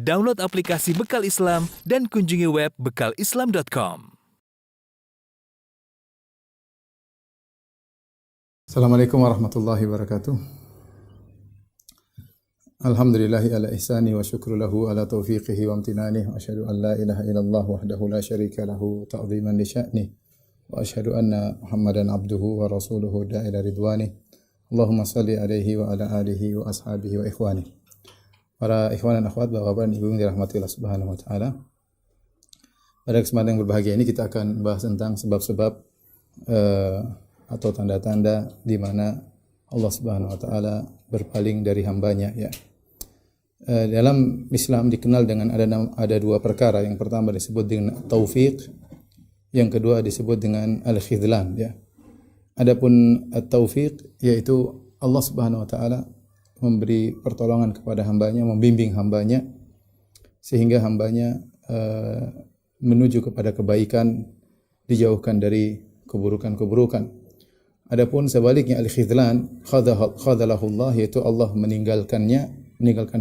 Download aplikasi Bekal Islam dan kunjungi web bekalislam.com. Assalamualaikum warahmatullahi wabarakatuh. Alhamdulillahi ala ihsani wa syukru lahu ala taufiqihi wa amtinani wa asyhadu an la ilaha illallah wahdahu la syarika lahu ta'ziman li sya'ni wa asyhadu anna Muhammadan abduhu wa rasuluhu da'ila ridwani. Allahumma salli alaihi wa ala alihi wa ashabihi wa ikhwani. Para ikhwan dan akhwat, bapak-bapak dan ibu yang dirahmati Allah Subhanahu wa taala. Pada kesempatan yang berbahagia ini kita akan bahas tentang sebab-sebab atau tanda-tanda di mana Allah Subhanahu wa taala berpaling dari hambanya, ya. Dalam Islam dikenal dengan ada dua perkara. Yang pertama disebut dengan taufiq, yang kedua disebut dengan al-khidlan, ya. Adapun at-taufiq yaitu Allah Subhanahu wa taala memberi pertolongan kepada hambanya, membimbing hambanya sehingga hambanya menuju kepada kebaikan, dijauhkan dari keburukan-keburukan. Adapun sebaliknya al-khidlan, khadalahullah, yaitu Allah meninggalkan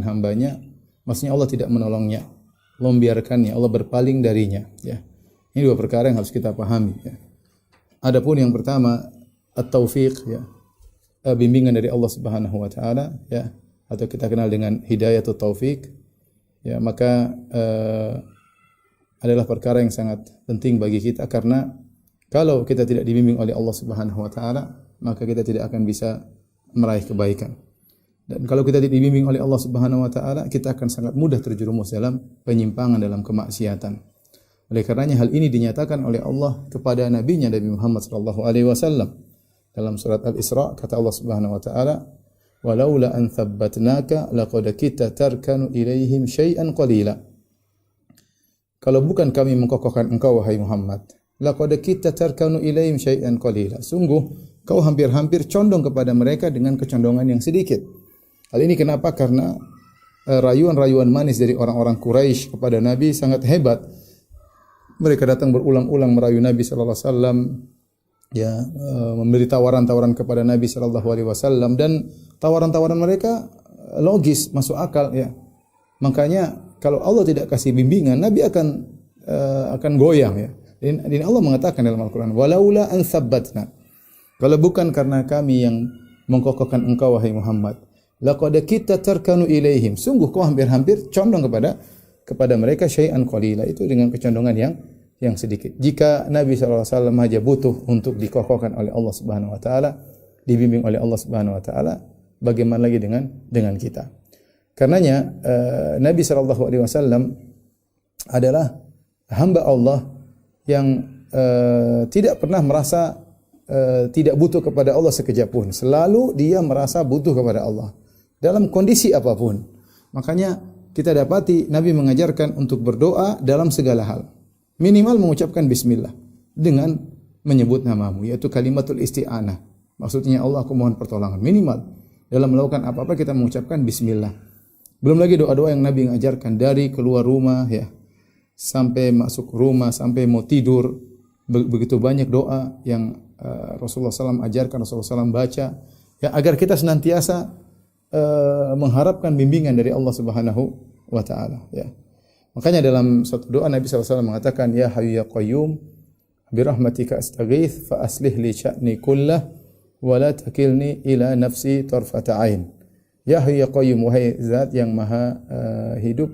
hambanya, maksudnya Allah tidak menolongnya, Allah membiarkannya, Allah berpaling darinya, ya. Ini dua perkara yang harus kita pahami, ya. Adapun yang pertama at-taufiq, ya, bimbingan dari Allah Subhanahu wa taala, ya, atau kita kenal dengan hidayatut taufik, ya, maka adalah perkara yang sangat penting bagi kita, karena kalau kita tidak dibimbing oleh Allah Subhanahu wa taala, maka kita tidak akan bisa meraih kebaikan. Dan kalau kita tidak dibimbing oleh Allah Subhanahu wa taala, kita akan sangat mudah terjerumus dalam penyimpangan, dalam kemaksiatan. Oleh karenanya hal ini dinyatakan oleh Allah kepada nabinya Nabi Muhammad sallallahu alaihi wasallam. Dalam surat Al-Isra kata Allah Subhanahu wa taala, "Walaula an thabbatnaka laqad kita tarkanu ilaihim syai'an qalila." Kalau bukan kami mengkokohkan engkau wahai Muhammad, laqad kita tarkanu ilaihim syai'an qalila. Sungguh kau hampir-hampir condong kepada mereka dengan kecondongan yang sedikit. Hal ini kenapa? Karena rayuan-rayuan manis dari orang-orang Quraisy kepada Nabi sangat hebat. Mereka datang berulang-ulang merayu Nabi sallallahu alaihi wasallam, ya, memberi tawaran-tawaran kepada Nabi sallallahu alaihi wasallam, dan tawaran-tawaran mereka logis, masuk akal, ya. Makanya kalau Allah tidak kasih bimbingan, Nabi akan goyang, ya. Dan Allah mengatakan dalam Al-Qur'an, "Walaula an tsabbatna." Kalau bukan karena kami yang mengkokohkan engkau wahai Muhammad, laqad kita tarkanu ilaihim. Sungguh kau hampir-hampir condong kepada mereka syai'an qalila, itu dengan kecondongan yang sedikit. Jika Nabi SAW saja butuh untuk dikokohkan oleh Allah Subhanahu wa taala, dibimbing oleh Allah Subhanahu wa taala, bagaimana lagi dengan kita? Karenanya Nabi SAW adalah hamba Allah yang tidak pernah merasa tidak butuh kepada Allah sekejap pun. Selalu dia merasa butuh kepada Allah dalam kondisi apapun. Makanya kita dapati Nabi mengajarkan untuk berdoa dalam segala hal. Minimal mengucapkan bismillah dengan menyebut namamu, yaitu kalimatul isti'anah. Maksudnya Allah, aku mohon pertolongan. Minimal dalam melakukan apa-apa kita mengucapkan bismillah. Belum lagi doa-doa yang Nabi mengajarkan dari keluar rumah, ya, sampai masuk rumah, sampai mau tidur. Begitu banyak doa yang Rasulullah SAW ajarkan, Rasulullah SAW baca, ya, agar kita senantiasa mengharapkan bimbingan dari Allah Subhanahu wa taala, ya. Makanya dalam suatu doa Nabi SAW mengatakan, "Ya Hayyu ya Qayyum, bi rahmatika astaghits fa aslih li sya'ni kullah wa la takilni ila nafsi tarfata ain." Ya Hayyu ya Qayyum, wahai zat yang maha hidup.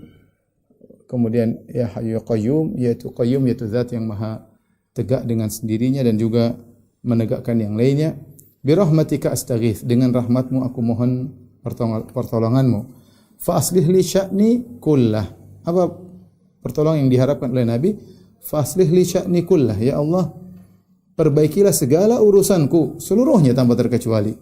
Kemudian ya Hayyu ya Qayyum, yaitu zat yang maha tegak dengan sendirinya dan juga menegakkan yang lainnya. Bi rahmatika astaghits, dengan rahmatmu aku mohon pertolonganmu. Fa aslih li sya'ni kullah. Apa pertolongan yang diharapkan oleh Nabi? Faslih li sya'ni kullah, ya Allah, perbaikilah segala urusanku seluruhnya tanpa terkecuali.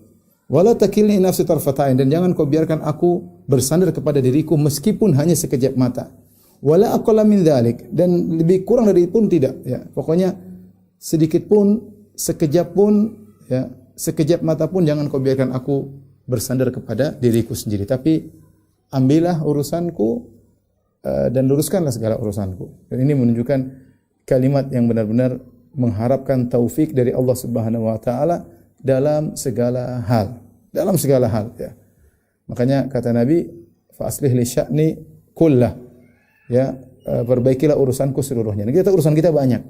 Wala takilni nafsi tarfatain, dan jangan kau biarkan aku bersandar kepada diriku meskipun hanya sekejap mata. Wala aqalla min dzalik, dan lebih kurang dari itu pun tidak, ya. Pokoknya sedikit pun, sekejap pun, ya, sekejap mata pun jangan kau biarkan aku bersandar kepada diriku sendiri, tapi ambillah urusanku dan luruskanlah segala urusanku. Dan ini menunjukkan kalimat yang benar-benar mengharapkan taufik dari Allah Subhanahu wa taala dalam segala hal. Dalam segala hal, ya. Makanya kata Nabi, fa aslih li sya'ni kullah. ya, perbaikilah urusanku seluruhnya. Dan urusan kita banyak.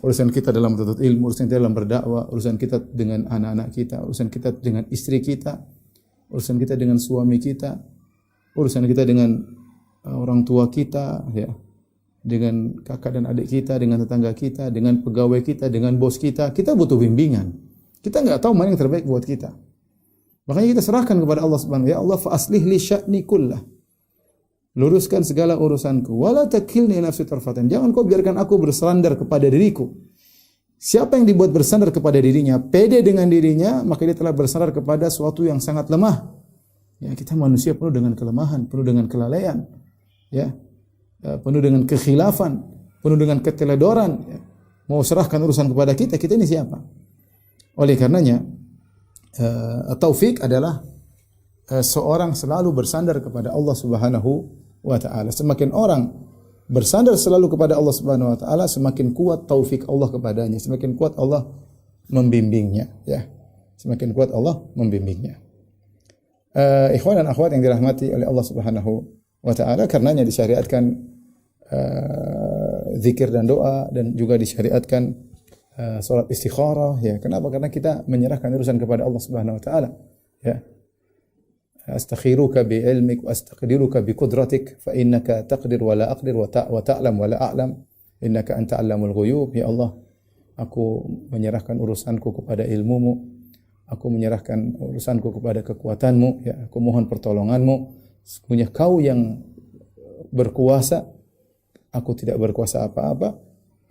Urusan kita dalam menuntut ilmu, urusan kita dalam berdakwah, urusan kita dengan anak-anak kita, urusan kita dengan istri kita, urusan kita dengan suami kita, urusan kita dengan orang tua kita, ya, dengan kakak dan adik kita, dengan tetangga kita, dengan pegawai kita, dengan bos kita. Kita butuh bimbingan. Kita enggak tahu mana yang terbaik buat kita. Makanya kita serahkan kepada Allah Subhanahu wa taala. Ya Allah, fa aslih li sya'ni kullah. Luruskan segala urusanku. Wala takilni nafsi tarfatan. Jangan kau biarkan aku bersandar kepada diriku. Siapa yang dibuat bersandar kepada dirinya, pede dengan dirinya, maka dia telah bersandar kepada suatu yang sangat lemah. Ya, kita manusia penuh dengan kelemahan, penuh dengan kelalaian, ya, penuh dengan kekhilafan, penuh dengan keteledoran. Ya. Mau serahkan urusan kepada kita, kita ini siapa? Oleh karenanya, taufik adalah seorang selalu bersandar kepada Allah Subhanahu wa taala. Semakin orang bersandar selalu kepada Allah Subhanahu wa taala, semakin kuat taufik Allah kepadanya, semakin kuat Allah membimbingnya, ya. Semakin kuat Allah membimbingnya. Ikhwan dan akhwat yang dirahmati oleh Allah Subhanahu wa taala, karenanya disyariatkan zikir dan doa, dan juga disyariatkan salat istikharah, ya. Kenapa? Karena kita menyerahkan urusan kepada Allah Subhanahu wa taala, ya. Astakhiruka bi ilmik wa astaqdiruka bi qudratik fa innaka taqdir wa la aqdir wa ta'lam wa la a'lam innaka anta 'allamul ghuyub. Ya Allah, aku menyerahkan urusanku kepada ilmumu, aku menyerahkan urusanku kepada kekuatanmu, ya. Aku mohon pertolonganmu. Sesungguhnya kau yang berkuasa, aku tidak berkuasa apa-apa.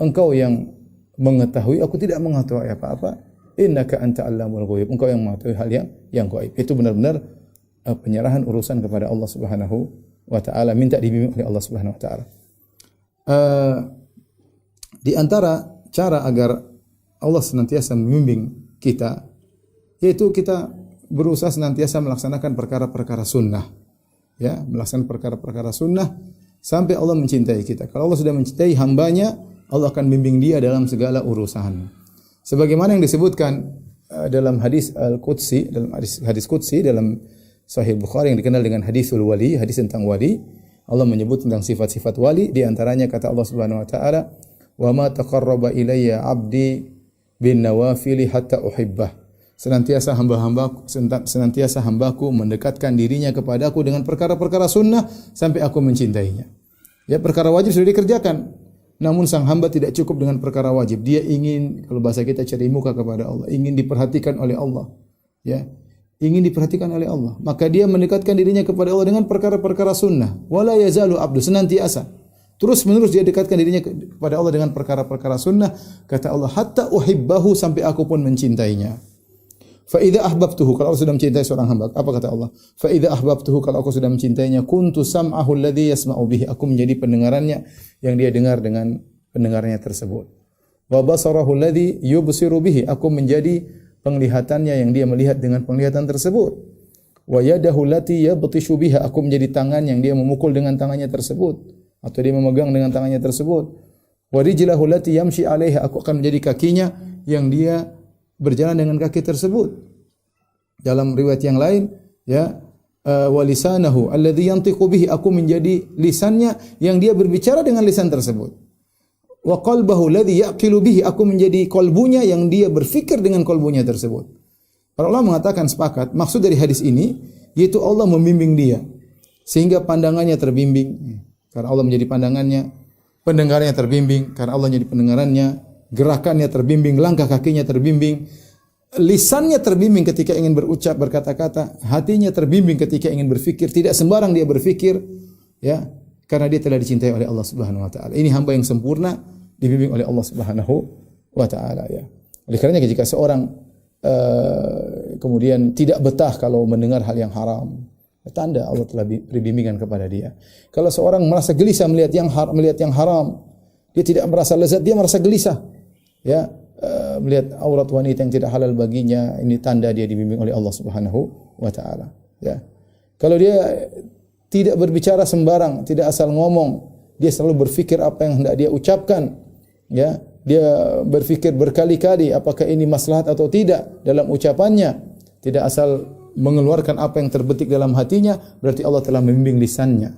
Engkau yang mengetahui, aku tidak mengetahui apa-apa. Innaka anta 'allamul ghuyub. Engkau yang mengetahui hal yang gaib. Itu benar-benar penyerahan urusan kepada Allah Subhanahu wa taala, minta dibimbing oleh Allah Subhanahu wa taala. Di antara cara agar Allah senantiasa membimbing kita, yaitu kita berusaha senantiasa melaksanakan perkara-perkara sunnah, ya, melaksanakan perkara-perkara sunnah sampai Allah mencintai kita. Kalau Allah sudah mencintai hambanya, Allah akan bimbing dia dalam segala urusan. Sebagaimana yang disebutkan dalam hadis al-Qudsi, dalam hadis Qudsi dalam Sahih Bukhari yang dikenal dengan hadisul wali, hadis tentang wali. Allah menyebut tentang sifat-sifat wali, di antaranya kata Allah Subhanahu wa taala, "Wa ma taqarraba ilayya 'abdi bin nawafili hatta uhibbah." Senantiasa hambaku mendekatkan dirinya kepadaku dengan perkara-perkara sunnah sampai aku mencintainya. Ya, perkara wajib sudah dikerjakan. Namun sang hamba tidak cukup dengan perkara wajib. Dia ingin, kalau bahasa kita, cari muka kepada Allah, ingin diperhatikan oleh Allah. Ya, ingin diperhatikan oleh Allah. Maka dia mendekatkan dirinya kepada Allah dengan perkara-perkara sunnah. Wala yazalu abdu, senantiasa. Terus menerus dia dekatkan dirinya kepada Allah dengan perkara-perkara sunnah. Kata Allah, hatta uhibbahu, sampai aku pun mencintainya. Fa idza ahbabtuhu, kalau aku sudah mencintai seorang hamba, apa kata Allah? Fa idza ahbabtuhu, kalau aku sudah mencintainya, kuntu sam'ahu alladhi yasma'u bihi, aku menjadi pendengarannya yang dia dengar dengan pendengarannya tersebut. Wa basarahu alladhi yubsiru bihi, aku menjadi penglihatannya yang dia melihat dengan penglihatan tersebut. Wa yadahu allati yabtishu biha, aku menjadi tangan yang dia memukul dengan tangannya tersebut atau dia memegang dengan tangannya tersebut. Wa rijlahu allati yamshi 'alaiha, aku akan menjadi kakinya yang dia berjalan dengan kaki tersebut. Dalam riwayat yang lain, ya, wa lisanahu alladhi yantiqu bihi, aku menjadi lisannya yang dia berbicara dengan lisan tersebut. Wa qalbahu alladhi yaqilu bihi, aku menjadi kolbunya yang dia berfikir dengan kolbunya tersebut. Para ulama mengatakan sepakat, maksud dari hadis ini yaitu Allah membimbing dia sehingga pandangannya terbimbing karena Allah menjadi pandangannya, pendengarannya terbimbing karena Allah menjadi pendengarannya, gerakannya terbimbing, langkah kakinya terbimbing, lisannya terbimbing ketika ingin berucap, berkata-kata, hatinya terbimbing ketika ingin berfikir, tidak sembarang dia berfikir, ya, karena dia telah dicintai oleh Allah Subhanahu wa taala. Ini hamba yang sempurna, dibimbing oleh Allah Subhanahu wa taala, ya. Oleh karenanya jika seorang kemudian tidak betah kalau mendengar hal yang haram, tanda Allah telah beri bimbingan kepada dia. Kalau seorang merasa gelisah melihat yang haram, dia tidak merasa lezat, dia merasa gelisah. Ya, melihat aurat wanita yang tidak halal baginya, ini tanda dia dibimbing oleh Allah Subhanahu wa taala, ya. Kalau dia tidak berbicara sembarang, tidak asal ngomong, dia selalu berfikir apa yang hendak dia ucapkan, ya. Dia berfikir berkali-kali apakah ini maslahat atau tidak dalam ucapannya, tidak asal mengeluarkan apa yang terbetik dalam hatinya, berarti Allah telah membimbing lisannya.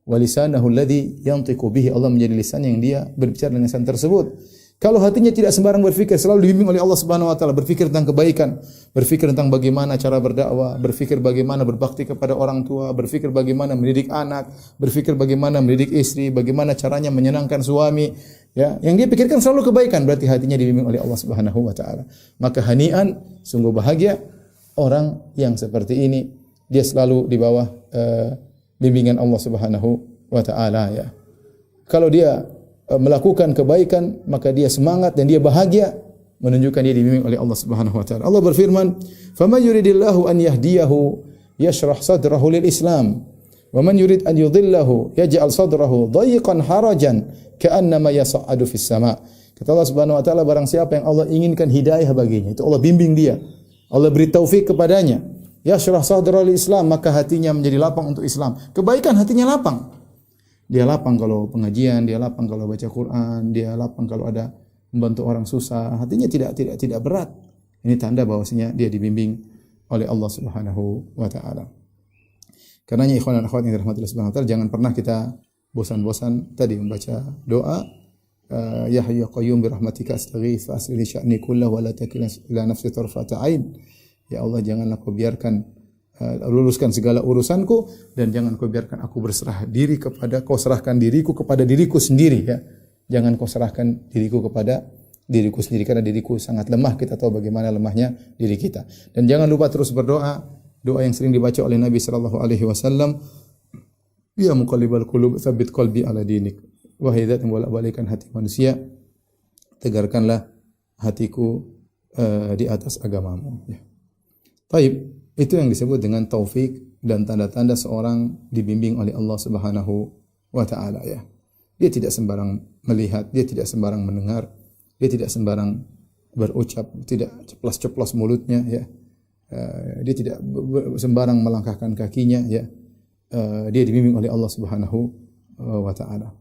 wa lisanahu alladhi yantiqu bihi, Allah menjadi lisan yang dia berbicara dengan lisan tersebut. Kalau hatinya tidak sembarang berfikir, selalu dibimbing oleh Allah Subhanahu wa taala, berfikir tentang kebaikan, berfikir tentang bagaimana cara berdakwah, berfikir bagaimana berbakti kepada orang tua, berfikir bagaimana mendidik anak, berfikir bagaimana mendidik istri, bagaimana caranya menyenangkan suami, ya. Yang dia pikirkan selalu kebaikan, berarti hatinya dibimbing oleh Allah Subhanahu wa taala. Maka hani'an, sungguh bahagia orang yang seperti ini, dia selalu di bawah bimbingan Allah Subhanahu wa taala, ya. Kalau dia melakukan kebaikan, maka dia semangat dan dia bahagia, menunjukkan dia dibimbing oleh Allah Subhanahu wa taala. Allah berfirman, "Faman yuridillahu an yahdiyahu yashrah sadrahu lil Islam, wa man yurid an yudhillahu yaj'al sadrahu dhayiqan harajan ka'annama yas'adu fis sama'." Kata Allah Subhanahu wa taala, barang siapa yang Allah inginkan hidayah baginya, itu Allah bimbing dia, Allah beri taufik kepadanya, yashrah sadrahu lil Islam, maka hatinya menjadi lapang untuk Islam. Kebaikan hatinya lapang. Dia lapang kalau pengajian, dia lapang kalau baca Quran, dia lapang kalau ada membantu orang susah. Hatinya tidak berat. Ini tanda bahwasanya dia dibimbing oleh Allah Subhanahu wa taala. Karenanya ikhwan dan akhwat yang dirahmati Allah Subhanahu wa taala, jangan pernah kita bosan-bosan tadi membaca doa ya hayyu ya qayyum bi rahmatika astaghits fa aslih li sya'ni kullahu wa la takilna ila nafsi tarfata ain. Ya Allah, janganlah kau biarkan luruskan segala urusanku, dan jangan kau biarkan aku berserah diri kepada, kau serahkan diriku kepada diriku sendiri, ya. Jangan kau serahkan diriku kepada diriku sendiri, karena diriku sangat lemah, kita tahu bagaimana lemahnya diri kita. Dan jangan lupa terus berdoa, doa yang sering dibaca oleh Nabi sallallahu alaihi wasallam, ya muqallibal qulub tsabbit qalbi ala dinik. Wahai zat yang bolak-balikkan hati manusia, tegarkanlah hatiku di atas agamamu, ya. Taib. Itu yang disebut dengan taufik dan tanda-tanda seorang dibimbing oleh Allah Subhanahu wa taala, ya. Dia tidak sembarang melihat, dia tidak sembarang mendengar, dia tidak sembarang berucap, tidak ceplas-ceplos mulutnya, ya. Dia tidak sembarang melangkahkan kakinya, ya. Dia dibimbing oleh Allah Subhanahu wa taala.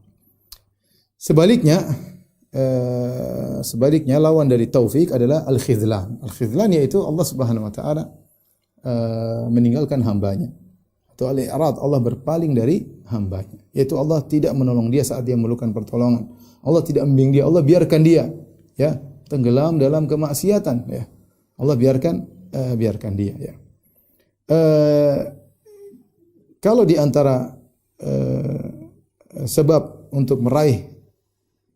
Sebaliknya lawan dari taufik adalah al-khidlan. Al-khidlan yaitu Allah Subhanahu wa taala meninggalkan hambanya, atau al-i'rad, Allah berpaling dari hambanya, yaitu Allah tidak menolong dia saat dia memerlukan pertolongan, Allah tidak membimbing dia, Allah biarkan dia, ya, tenggelam dalam kemaksiatan, ya. Allah biarkan dia, ya. Kalau di antara sebab untuk meraih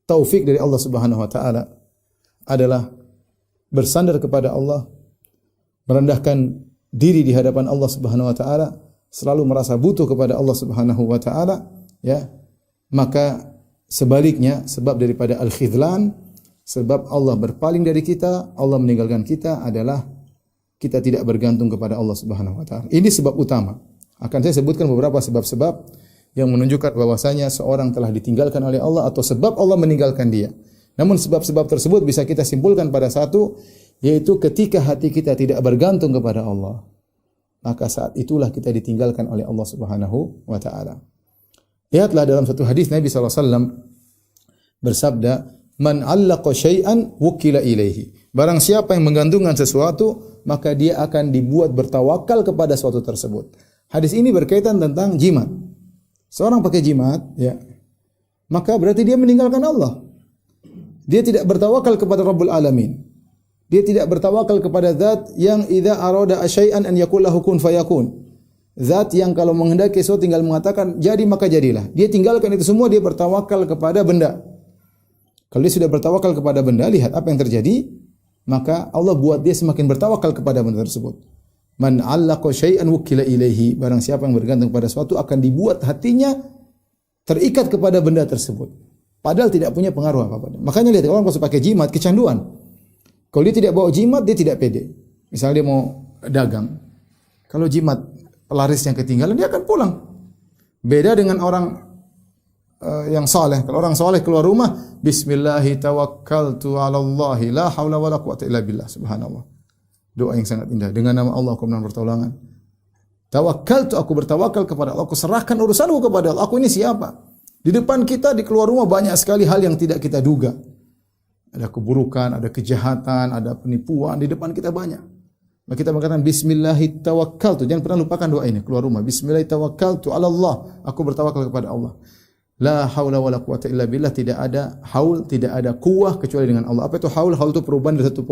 taufik dari Allah Subhanahu wa taala adalah bersandar kepada Allah, merendahkan diri di hadapan Allah Subhanahu wa taala, selalu merasa butuh kepada Allah Subhanahu wa taala, ya. Maka sebaliknya, sebab daripada al-khidlan, sebab Allah berpaling dari kita, Allah meninggalkan kita, adalah kita tidak bergantung kepada Allah Subhanahu wa taala. Ini sebab utama. Akan saya sebutkan beberapa sebab-sebab yang menunjukkan bahwasanya seorang telah ditinggalkan oleh Allah atau sebab Allah meninggalkan dia. Namun sebab-sebab tersebut bisa kita simpulkan pada satu, yaitu ketika hati kita tidak bergantung kepada Allah, maka saat itulah kita ditinggalkan oleh Allah Subhanahu wa taala. Lihatlah dalam satu hadis Nabi sallallahu alaihi wasallam bersabda, "Man 'allaqa syai'an wukila ilaihi." Barang siapa yang menggantungkan sesuatu, maka dia akan dibuat bertawakal kepada sesuatu tersebut. Hadis ini berkaitan tentang jimat. Seorang pakai jimat, ya, maka berarti dia meninggalkan Allah. Dia tidak bertawakal kepada Rabbul Alamin. Dia tidak bertawakal kepada zat yang idza arada asyai'an an yakul lahu kun fayakun. Zat yang kalau menghendaki sesuatu tinggal mengatakan jadi maka jadilah. Dia tinggalkan itu semua, dia bertawakal kepada benda. Kalau dia sudah bertawakal kepada benda, lihat apa yang terjadi, maka Allah buat dia semakin bertawakal kepada benda tersebut. Man 'allaqa syai'an wukila ilaihi. Barang siapa yang bergantung pada sesuatu akan dibuat hatinya terikat kepada benda tersebut, padahal tidak punya pengaruh apa-apa. Makanya lihat orang kalau pakai jimat, kecanduan. Kalau dia tidak bawa jimat, dia tidak pede. Misalnya dia mau dagang, kalau jimat pelaris yang ketinggalan, dia akan pulang. Beda dengan orang yang saleh. Kalau orang saleh keluar rumah, Bismillahi tawakkaltu 'alallahi la haula wala quwwata illa billah. Subhanallah. Doa yang sangat indah. Dengan nama Allah aku memohon pertolongan. Tawakkaltu, aku bertawakal kepada Allah. Aku serahkan urusanku kepada Allah. Aku ini siapa? Di depan kita di keluar rumah banyak sekali hal yang tidak kita duga. Ada keburukan, ada kejahatan, ada penipuan di depan kita banyak. Maka kita mengatakan bismillahi tawakkaltu. Jangan pernah lupakan doa ini keluar rumah. Bismillahi tawakkaltu 'ala Allah. Aku bertawakal kepada Allah. La haula wala quwata illa billah. Tidak ada haul, tidak ada quwwah kecuali dengan Allah. Apa itu haul? Haul itu perubahan dari satu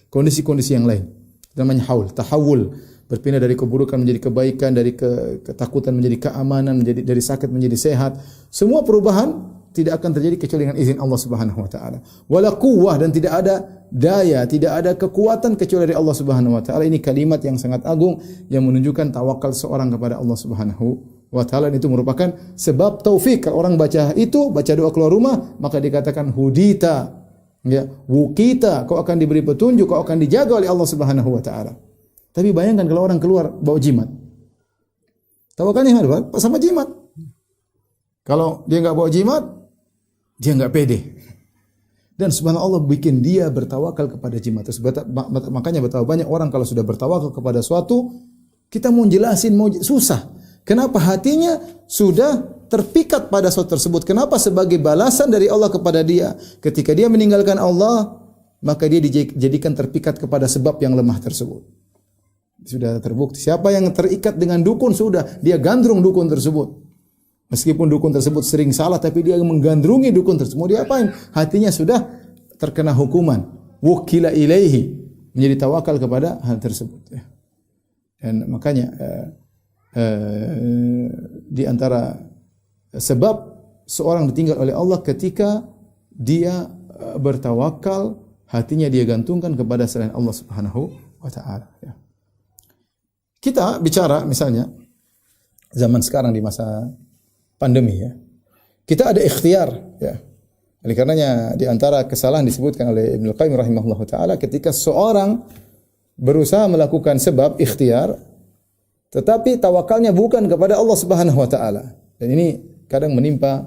kondisi-kondisi yang lain. Namanya haul, tahawul. Berpindah dari keburukan menjadi kebaikan, dari ketakutan menjadi keamanan, dari sakit menjadi sehat. Semua perubahan tidak akan terjadi kecuali dengan izin Allah Subhanahu wa taala. Wala quwwah, dan tidak ada daya, tidak ada kekuatan kecuali dari Allah Subhanahu wa taala. Ini kalimat yang sangat agung yang menunjukkan tawakal seorang kepada Allah Subhanahu wa taala. Itu merupakan sebab taufik. Kalau orang baca itu, baca doa keluar rumah, maka dikatakan hudita, ya, wukita, kau akan diberi petunjuk, kau akan dijaga oleh Allah Subhanahu wa taala. Tapi bayangkan kalau orang keluar bawa jimat. Tawakalnya apa? Sama jimat. Kalau dia enggak bawa jimat, dia enggak pede. Dan subhanallah bikin dia bertawakal kepada jimat. Makanya betapa banyak orang kalau sudah bertawakal kepada suatu, kita mau jelasin susah. Kenapa? Hatinya sudah terpikat pada sesuatu tersebut. Kenapa? Sebagai balasan dari Allah kepada dia. Ketika dia meninggalkan Allah, maka dia dijadikan terpikat kepada sebab yang lemah tersebut. Sudah terbukti. Siapa yang terikat dengan dukun, sudah dia gandrung dukun tersebut. Meskipun dukun tersebut sering salah, tapi dia menggandrungi dukun tersebut. Mau diapain? Hatinya sudah terkena hukuman. Wukila ilaihi. Menjadi tawakal kepada hal tersebut. Dan makanya di antara sebab seorang ditinggal oleh Allah ketika dia bertawakal, hatinya dia gantungkan kepada selain Allah Subhanahu wa taala. Kita bicara misalnya zaman sekarang di masa pandemi, ya. Kita ada ikhtiar, ya. Oleh karenanya di antara kesalahan disebutkan oleh Ibnu Qayyim rahimahullahu taala ketika seorang berusaha melakukan sebab ikhtiar tetapi tawakalnya bukan kepada Allah Subhanahu wa taala. Dan ini kadang menimpa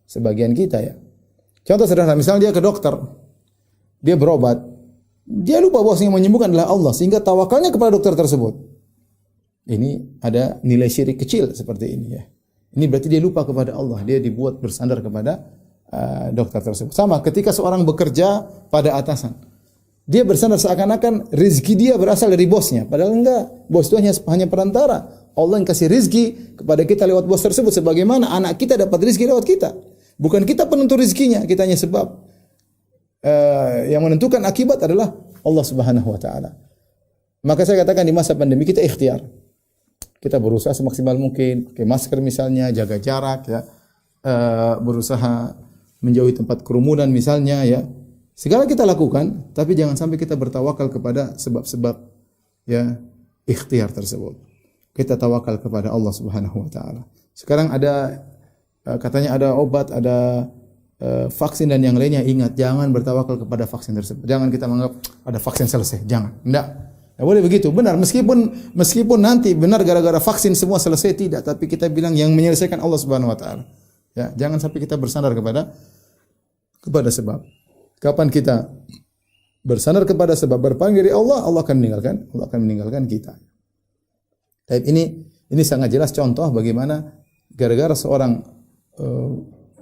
sebagian kita, ya. Contoh sederhana, misalnya dia ke dokter. Dia berobat. Dia lupa bahwa yang menyembuhkan adalah Allah sehingga tawakalnya kepada dokter tersebut. Ini ada nilai syirik kecil seperti ini, ya. Ini berarti dia lupa kepada Allah. Dia dibuat bersandar kepada dokter tersebut. Sama ketika seorang bekerja pada atasan. Dia bersandar seakan-akan rezeki dia berasal dari bosnya. Padahal enggak. Bos itu hanya perantara. Allah yang kasih rezeki kepada kita lewat bos tersebut. Sebagaimana anak kita dapat rezeki lewat kita. Bukan kita penentu rezekinya. Kita hanya sebab. Yang menentukan akibat adalah Allah Subhanahu wa taala. Maka saya katakan di masa pandemi kita ikhtiar. Kita berusaha semaksimal mungkin, pakai masker misalnya, jaga jarak, ya, berusaha menjauhi tempat kerumunan misalnya, ya. Segala kita lakukan, tapi jangan sampai kita bertawakal kepada sebab-sebab, ya, ikhtiar tersebut. Kita tawakal kepada Allah Subhanahu wa taala. Sekarang ada katanya ada obat, ada vaksin dan yang lainnya. Ingat, jangan bertawakal kepada vaksin tersebut. Jangan kita menganggap ada vaksin selesai, jangan. Enggak. Tidak boleh begitu. Benar, meskipun nanti benar gara-gara vaksin semua selesai, tidak, tapi kita bilang yang menyelesaikan Allah Subhanahu wa taala. Ya, jangan sampai kita bersandar kepada sebab. Kapan kita bersandar kepada sebab, berpaling dari Allah, Allah akan meninggalkan kita. Tapi ini sangat jelas contoh bagaimana gara-gara seorang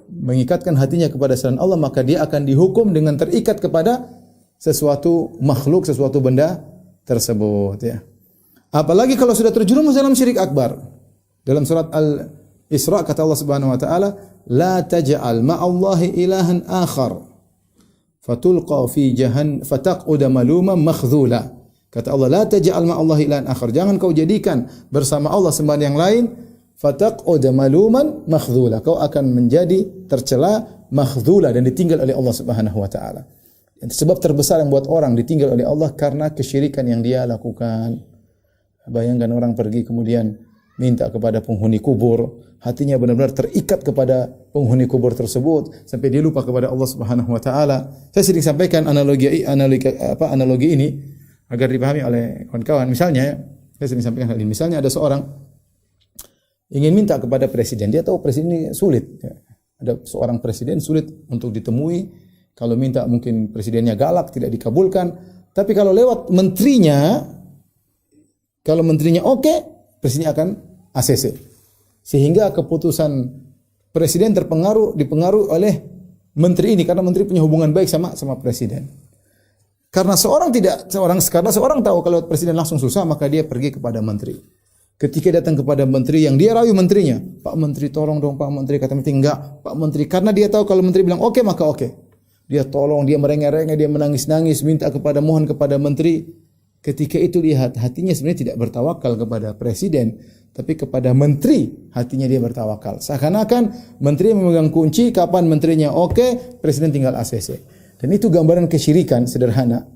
mengikatkan hatinya kepada selain Allah, maka dia akan dihukum dengan terikat kepada sesuatu makhluk, sesuatu benda tersebut, ya. Apalagi kalau sudah terjerumus dalam syirik akbar. Dalam surat Al-Isra kata Allah Subhanahu wa taala, "La taj'al ma'allahi ilahan akhar fatulqa fi fataq'uda maluman makhdhula." Kata Allah, "La taj'al ma'allahi ilahan akhar." Jangan kau jadikan bersama Allah sembahan yang lain, fataq'uda maluman makhdhula. Kau akan menjadi tercela, makhdhula, dan ditinggal oleh Allah Subhanahu wa taala. Sebab terbesar yang buat orang ditinggal oleh Allah karena kesyirikan yang dia lakukan. Bayangkan orang pergi kemudian minta kepada penghuni kubur, hatinya benar-benar terikat kepada penghuni kubur tersebut sampai dia lupa kepada Allah Subhanahu wa taala. Saya sering sampaikan analogi ini agar dipahami oleh kawan-kawan. Misalnya, saya sering sampaikan hal ini. Misalnya ada seorang ingin minta kepada presiden, dia tahu presiden ini sulit. Ada seorang presiden sulit untuk ditemui. Kalau minta mungkin presidennya galak, tidak dikabulkan. Tapi kalau lewat menterinya, kalau menterinya oke, presidennya akan ACC. Sehingga keputusan presiden dipengaruhi oleh menteri ini karena menteri punya hubungan baik sama presiden. Karena seorang tahu kalau presiden langsung susah, maka dia pergi kepada menteri. Ketika datang kepada menteri yang dia rayu menterinya, Pak Menteri tolong dong Pak Menteri, kata menteri enggak, Pak Menteri, karena dia tahu kalau menteri bilang oke maka oke. Dia tolong, dia merengek-rengek, dia menangis-nangis, mohon kepada menteri. Ketika itu lihat hatinya sebenarnya tidak bertawakal kepada presiden, tapi kepada menteri hatinya dia bertawakal. Seakan-akan menteri memegang kunci, kapan menterinya oke, presiden tinggal ACC. Dan itu gambaran kesyirikan sederhana.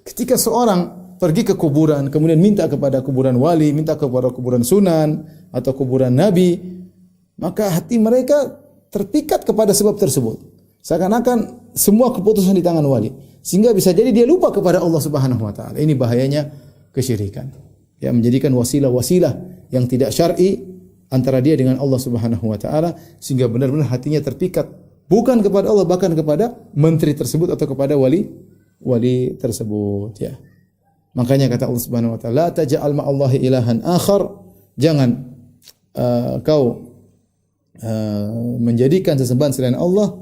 Ketika seorang pergi ke kuburan, kemudian minta kepada kuburan wali, minta kepada kuburan sunan atau kuburan nabi, maka hati mereka terpikat kepada sebab tersebut. Seakan-akan semua keputusan di tangan wali, sehingga bisa jadi dia lupa kepada Allah Subhanahu wa taala. Ini bahayanya kesyirikan. Ya, menjadikan wasilah-wasilah yang tidak syar'i antara dia dengan Allah Subhanahu wa taala, sehingga benar-benar hatinya terpikat bukan kepada Allah, bahkan kepada menteri tersebut atau kepada wali tersebut, ya. Makanya kata Allah Subhanahu wa taala, la taj'al ma'allahi ilahan akhar, jangan kau menjadikan sesembahan selain Allah,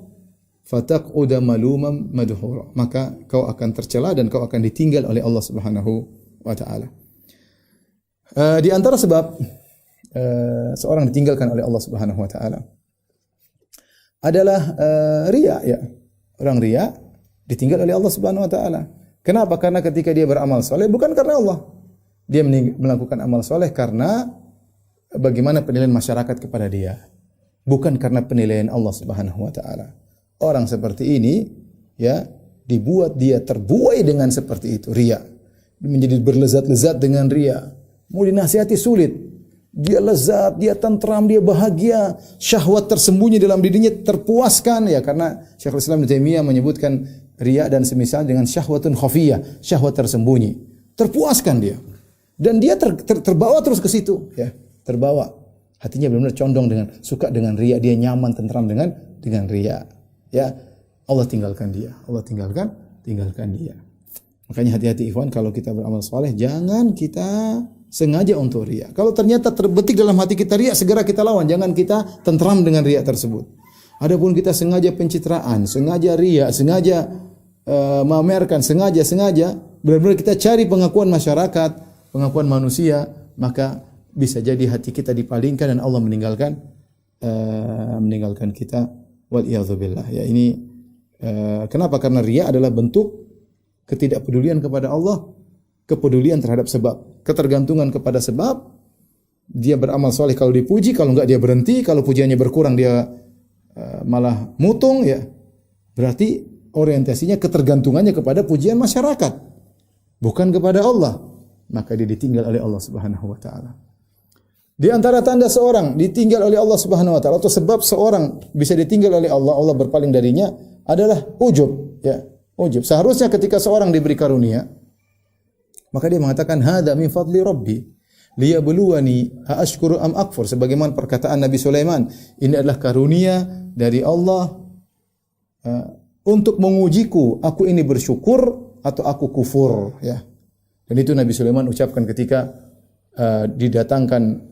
fataq'uda maluman madhura, maka kau akan tercela dan kau akan ditinggal oleh Allah Subhanahu wa taala. Di antara sebab seorang ditinggalkan oleh Allah Subhanahu wa taala adalah riya, ya. Orang riya ditinggal oleh Allah Subhanahu wa taala. Kenapa? Karena ketika dia beramal soleh bukan karena Allah. Dia melakukan amal soleh karena bagaimana penilaian masyarakat kepada dia. Bukan karena penilaian Allah Subhanahu wa taala. Orang seperti ini, ya, dibuat dia terbuai dengan seperti itu, riya. Menjadi berlezat-lezat dengan riya. Mau dinasihati sulit. Dia lezat, dia tentram, dia bahagia, syahwat tersembunyi dalam dirinya terpuaskan, ya, karena Syekhul Islam Ibnu Taimiyah menyebutkan riya dan semisal dengan syahwatun khafiyah, syahwat tersembunyi. Terpuaskan dia. Dan dia terbawa terus ke situ, ya, terbawa. Hatinya benar-benar condong suka dengan riya, dia nyaman, tentram dengan riya. Ya, Allah tinggalkan dia. Allah tinggalkan dia. Makanya hati-hati ikhwan, kalau kita beramal saleh jangan kita sengaja untuk riya. Kalau ternyata terbetik dalam hati kita riya, segera kita lawan, jangan kita tentram dengan riya tersebut. Adapun kita sengaja pencitraan, sengaja riya, sengaja memamerkan, sengaja benar-benar kita cari pengakuan masyarakat, pengakuan manusia, maka bisa jadi hati kita dipalingkan dan Allah meninggalkan kita. Wal iyadzubillah. Ya, ini kenapa? Karena riya adalah bentuk ketidakpedulian kepada Allah, kepedulian terhadap sebab, ketergantungan kepada sebab. Dia beramal soleh kalau dipuji, kalau enggak dia berhenti, kalau pujiannya berkurang dia malah mutung, ya. Berarti orientasinya ketergantungannya kepada pujian masyarakat, bukan kepada Allah. Maka dia ditinggal oleh Allah Subhanahu wa taala. Di antara tanda seorang ditinggal oleh Allah Subhanahu wa taala atau sebab seorang bisa ditinggal oleh Allah, Allah berpaling darinya, adalah ujub, ya. Ujub. Seharusnya ketika seorang diberi karunia, maka dia mengatakan hadza min fadli rabbi liyabluwani aashkuru am akfur, sebagaimana perkataan Nabi Sulaiman, ini adalah karunia dari Allah untuk mengujiku, aku ini bersyukur atau aku kufur, ya. Dan itu Nabi Sulaiman ucapkan ketika didatangkan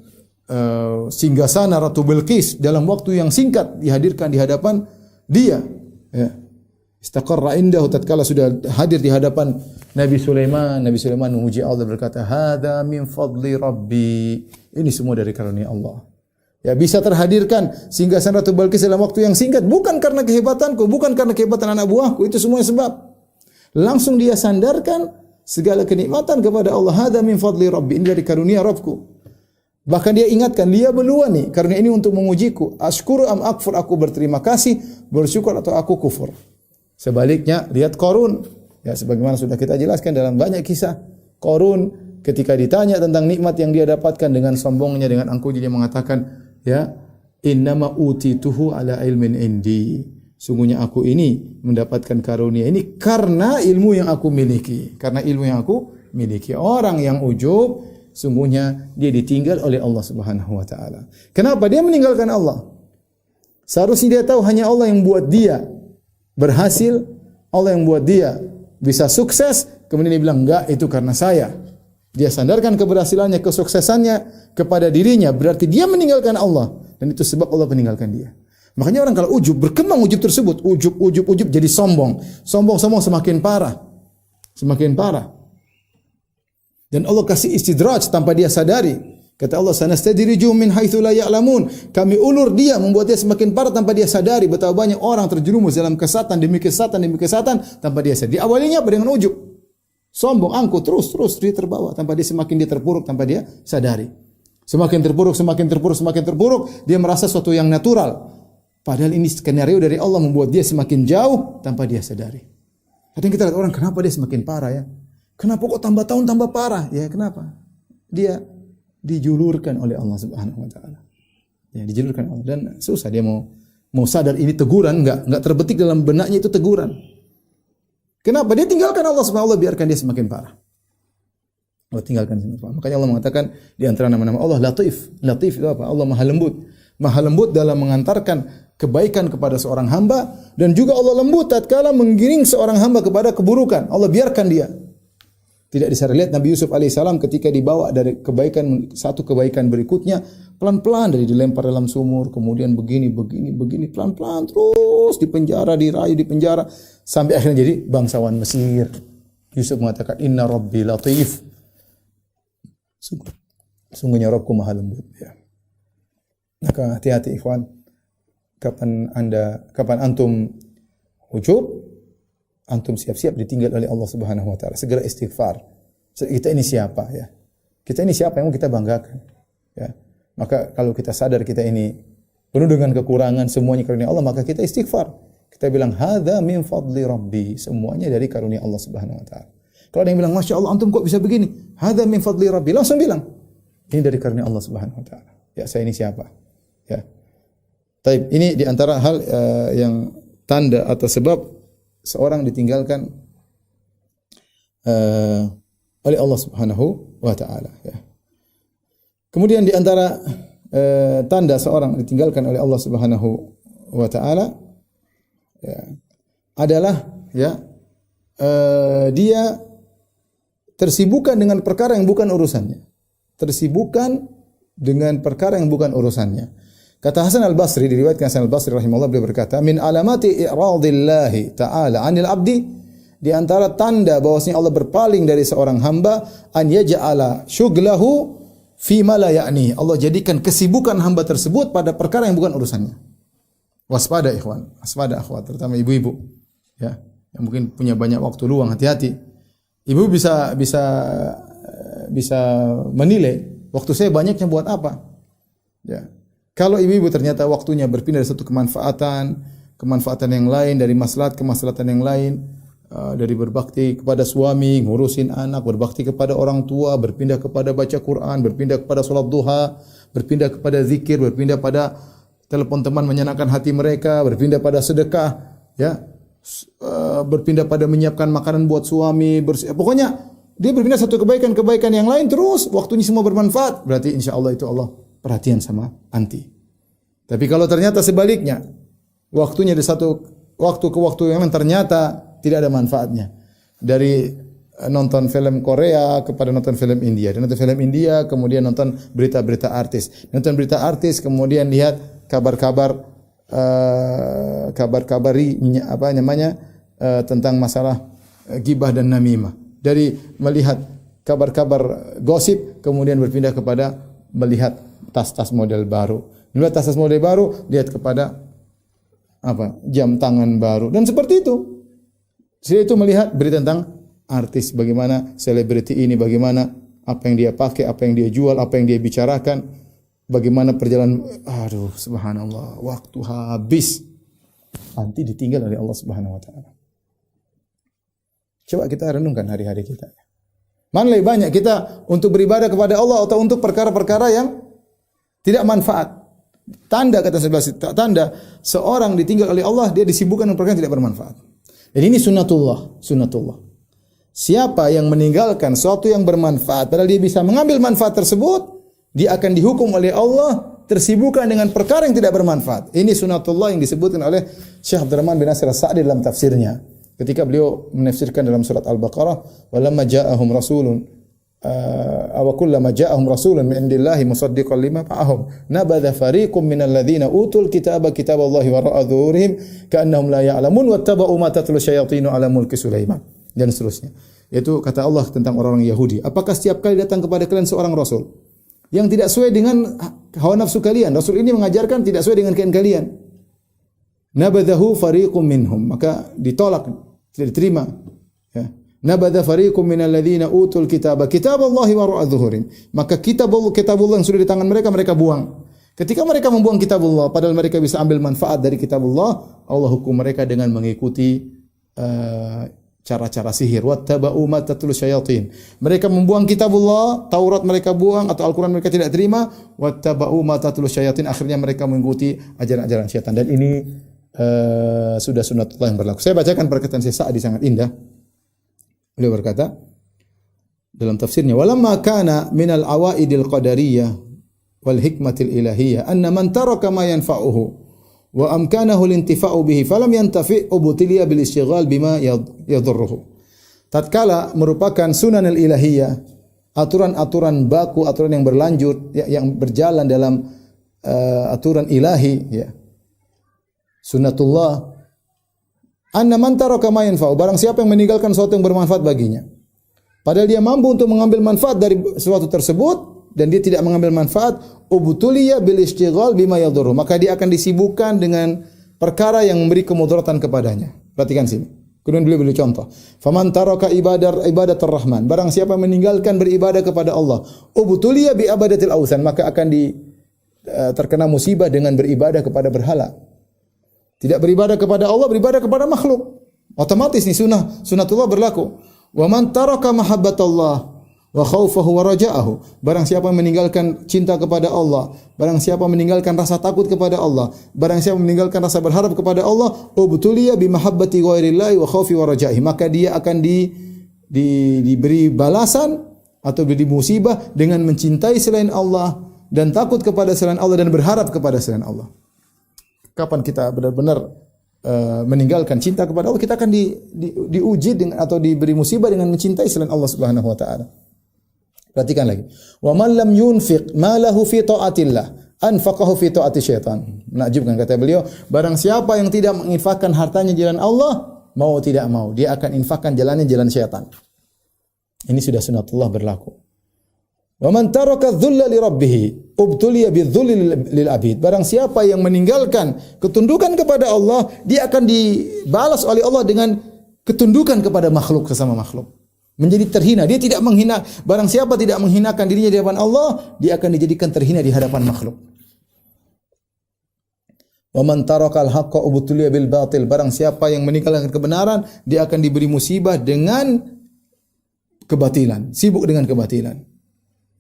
singgasana Ratu Bilqis dalam waktu yang singkat dihadirkan di hadapan dia, ya. Istaqarra indahu, tatkala sudah hadir di hadapan Nabi Sulaiman memuji Allah, berkata hadza min fadli rabbi, ini semua dari karunia Allah. Ya, bisa terhadirkan singgasana Ratu Bilqis dalam waktu yang singkat bukan karena kehebatanku, bukan karena kehebatan anak buahku, itu semua sebab. Langsung dia sandarkan segala kenikmatan kepada Allah. Hadza min fadli rabbi, ini dari karunia Rabbku. Bahkan dia ingatkan, dia beluani, karena ini untuk mengujiku. Ashkuru am akfur, aku berterima kasih, bersyukur atau aku kufur. Sebaliknya, lihat Qarun. Ya, sebagaimana sudah kita jelaskan dalam banyak kisah. Qarun ketika ditanya tentang nikmat yang dia dapatkan, dengan sombongnya, dengan angkuhnya, dia mengatakan, ya, innama utituhu ala ilmin indi. Sungguhnya aku ini mendapatkan karunia ini karena ilmu yang aku miliki. Karena ilmu yang aku miliki. Orang yang ujub, sungguhnya dia ditinggal oleh Allah Subhanahu wa taala. Kenapa dia meninggalkan Allah? Seharusnya dia tahu hanya Allah yang buat dia berhasil, Allah yang buat dia bisa sukses, kemudian dia bilang enggak, itu karena saya. Dia sandarkan keberhasilannya, kesuksesannya kepada dirinya, berarti dia meninggalkan Allah, dan itu sebab Allah meninggalkan dia. Makanya orang kalau ujub, berkembang ujub tersebut, ujub jadi sombong semakin parah. semakin parah. Dan Allah kasih istidraj tanpa dia sadari. Kata Allah, sanastadrijuhum min haitsu la ya'lamun. Kami ulur dia, membuat dia semakin parah tanpa dia sadari. Betapa banyak orang terjerumus dalam kesesatan demi kesesatan demi kesesatan tanpa dia sadari. Awalnya apa? Dengan ujub. Sombong, angkuh, terus dia terbawa tanpa dia semakin dia terpuruk tanpa dia sadari. Semakin terpuruk, dia merasa sesuatu yang natural. Padahal ini skenario dari Allah membuat dia semakin jauh tanpa dia sadari. Kadang kita lihat orang, kenapa dia semakin parah ya? Kenapa kok tambah tahun tambah parah? Ya kenapa? Dia dijulurkan oleh Allah Subhanahu wa taala. Ya, dijulurkan Allah, dan susah dia mau sadar ini teguran, enggak terbetik dalam benaknya itu teguran. Kenapa? Dia tinggalkan Allah Subhanahu wa taala, biarkan dia semakin parah. Allah tinggalkan semakin parah. Makanya Allah mengatakan di antara nama-nama Allah Latif. Latif itu apa? Allah Maha Lembut. Maha lembut dalam mengantarkan kebaikan kepada seorang hamba, dan juga Allah lembut tatkala menggiring seorang hamba kepada keburukan. Allah biarkan dia. Tidak bisa lihat Nabi Yusuf alaihissalam ketika dibawa dari kebaikan satu kebaikan berikutnya, pelan-pelan dari dilempar dalam sumur, kemudian begini, pelan-pelan terus dipenjara, dirayu di penjara, sampai akhirnya jadi bangsawan Mesir. Yusuf mengatakan, Inna Rabbi Latif. Sungguhnya Rabbku Maha Lembut. Ya. Maka hati-hati ikhwan, kapan antum ujub, antum siap-siap ditinggal oleh Allah Subhanahu wa taala. Segera istighfar. Kita ini siapa ya? Kita ini siapa yang mau kita banggakan? Ya. Maka kalau kita sadar kita ini penuh dengan kekurangan, semuanya karunia Allah, maka kita istighfar. Kita bilang hadza min fadli rabbi, semuanya dari karunia Allah Subhanahu wa taala. Kalau ada yang bilang, Masya Allah antum kok bisa begini? Hadza min fadli rabbi, langsung bilang, ini dari karunia Allah Subhanahu wa taala. Ya, saya ini siapa? Ya. Taib, ini di antara hal yang tanda atau sebab seorang ditinggalkan oleh Allah Subhanahu wa taala, ya. Kemudian di antara tanda seorang ditinggalkan oleh Allah Subhanahu wa taala, ya, adalah ya dia tersibukkan dengan perkara yang bukan urusannya. Tersibukkan dengan perkara yang bukan urusannya. Kata Hasan Al-Basri, diriwayatkan Hasan Al-Basri rahimahullah, beliau berkata, min alamati i'radillahi ta'ala 'anil 'abdi, di antara tanda bahwasanya Allah berpaling dari seorang hamba, an yaj'ala syughlahu fi ma la ya'ni. Allah jadikan kesibukan hamba tersebut pada perkara yang bukan urusannya. Waspada ikhwan, waspada akhwat, terutama ibu-ibu, ya, yang mungkin punya banyak waktu luang, hati-hati. Ibu bisa menilai waktu saya banyaknya buat apa. Ya. Kalau ibu-ibu ternyata waktunya berpindah dari satu kemanfaatan yang lain, dari maslahat ke maslahatan yang lain, dari berbakti kepada suami, ngurusin anak, berbakti kepada orang tua, berpindah kepada baca Quran, berpindah kepada salat duha, berpindah kepada zikir, berpindah pada telepon teman menyenangkan hati mereka, berpindah pada sedekah, ya, berpindah pada menyiapkan makanan buat suami, pokoknya dia berpindah satu kebaikan yang lain, terus waktunya semua bermanfaat, berarti insya Allah itu Allah perhatian sama anti. Tapi kalau ternyata sebaliknya, waktunya di satu waktu ke waktu yang lain ternyata tidak ada manfaatnya. Dari nonton film Korea kepada nonton film India, dan nonton film India kemudian nonton berita-berita artis, nonton berita artis kemudian lihat kabar-kabar tentang masalah gibah dan namimah. Dari melihat kabar-kabar gosip kemudian berpindah kepada melihat tas-tas model baru. Melihat tas-tas model baru, lihat kepada jam tangan baru, dan seperti itu. Setelah itu melihat berita tentang artis, bagaimana selebriti ini, bagaimana apa yang dia pakai, apa yang dia jual, apa yang dia bicarakan, bagaimana perjalanan. Aduh, subhanallah, waktu habis. Nanti ditinggal oleh Allah Subhanahu wa taala. Coba kita renungkan hari-hari kita. Mana lebih banyak kita untuk beribadah kepada Allah atau untuk perkara-perkara yang tidak manfaat? Tanda, kata sebelah, tanda seorang ditinggal oleh Allah, dia disibukkan dengan perkara yang tidak bermanfaat. Dan ini sunnatullah. Siapa yang meninggalkan sesuatu yang bermanfaat, padahal dia bisa mengambil manfaat tersebut, dia akan dihukum oleh Allah tersibukkan dengan perkara yang tidak bermanfaat. Ini sunnatullah yang disebutkan oleh Syekh Abdurrahman bin Nasir As-Sa'di dalam tafsirnya. Ketika beliau menafsirkan dalam surat Al-Baqarah, walamma ja'ahum rasulun aw kullama ja'ahum rasulun min indillahi musaddiqan lima ma'ahum nabadha fariqum minal ladzina utul kitaba kitaballahi wara'a dhuhurihim ka'annahum la ya'lamun wattaba'u ma tatlu syayatinu ala mulki Sulaiman, dan seterusnya. Yaitu kata Allah tentang orang-orang Yahudi. Apakah setiap kali datang kepada kalian seorang rasul yang tidak sesuai dengan hawa nafsu kalian? Rasul ini mengajarkan tidak sesuai dengan keinginan kalian. Nabadahu fariqum minhum. Maka ditolak, tidak diterima. Ya. Nabadha fariqum minal ladzina utul kitaba kitaballahi wara'a dhuhurim. Maka kitabullah yang sudah di tangan mereka, mereka buang. Ketika mereka membuang kitabullah, padahal mereka bisa ambil manfaat dari kitabullah, Allah hukum mereka dengan mengikuti cara-cara sihir. Wattaba'u ma tatlu syayatin. Mereka membuang kitabullah, Taurat mereka buang atau Al-Quran mereka tidak terima. Wattaba'u ma tatlu syayatin. Akhirnya mereka mengikuti ajaran-ajaran syaitan. Dan ini sudah sunnatullah yang berlaku. Saya bacakan perkataan Syekh Sa'di sangat indah. Beliau berkata dalam tafsirnya, walamma kana minal awaidil qadariyah wal hikmatil ilahiyah anna man taraka ma yanfa'uhu wa amkanahu lintifa'u bihi falam yantafi' ubtiliya bil istighal bima yadhurruhu. Tatkala merupakan sunanul ilahiyah, aturan-aturan baku, aturan yang berlanjut, yang berjalan dalam aturan ilahi, ya. Sunnatullah. Anna man taraka ma yanfa'u, barang siapa yang meninggalkan sesuatu yang bermanfaat baginya, padahal dia mampu untuk mengambil manfaat dari sesuatu tersebut dan dia tidak mengambil manfaat, ubtuliya bil istighal bima yadhurru, maka dia akan disibukkan dengan perkara yang memberi kemudaratan kepadanya. Perhatikan sini. Kemudian beliau contoh, faman taraka ibadatar rahman, barang siapa meninggalkan beribadah kepada Allah, ubtuliya bi ibadatil awsan, maka akan terkena musibah dengan beribadah kepada berhala. Tidak beribadah kepada Allah, beribadah kepada makhluk. Otomatis nih sunnatullah berlaku. Wa man taraka mahabbatallah wa khaufahu wa raja'ahu. Barang siapa meninggalkan cinta kepada Allah, barang siapa meninggalkan rasa takut kepada Allah, barang siapa meninggalkan rasa berharap kepada Allah, ubtuliya bi mahabbati ghairillahi wa khaufi wa raja'ihi. Maka dia akan diberi balasan atau diberi musibah dengan mencintai selain Allah dan takut kepada selain Allah dan berharap kepada selain Allah. Kapan kita benar-benar meninggalkan cinta kepada Allah, kita akan diuji dengan atau diberi musibah dengan mencintai selain Allah Subhanahu wa taala. Perhatikan lagi. Wa man lam yunfiq malahu fi taatillah anfaqahu fi taati syaitan. Menakjubkan kata beliau, barang siapa yang tidak menginfakkan hartanya di jalan Allah, mau tidak mau dia akan infakkan jalannya jalan syaitan. Ini sudah sunnatullah berlaku. Wa man taraka dhulla li rabbih ubtuliya bidzulli lil abid. Barang siapa yang meninggalkan ketundukan kepada Allah, dia akan dibalas oleh Allah dengan ketundukan kepada makhluk, sesama makhluk. Menjadi terhina. Dia tidak menghina. Barang siapa tidak menghinakan dirinya di hadapan Allah, dia akan dijadikan terhina di hadapan makhluk. Wa man tarakal haqqa ubtuliya bil batil. Barang siapa yang meninggalkan kebenaran, dia akan diberi musibah dengan kebatilan, sibuk dengan kebatilan.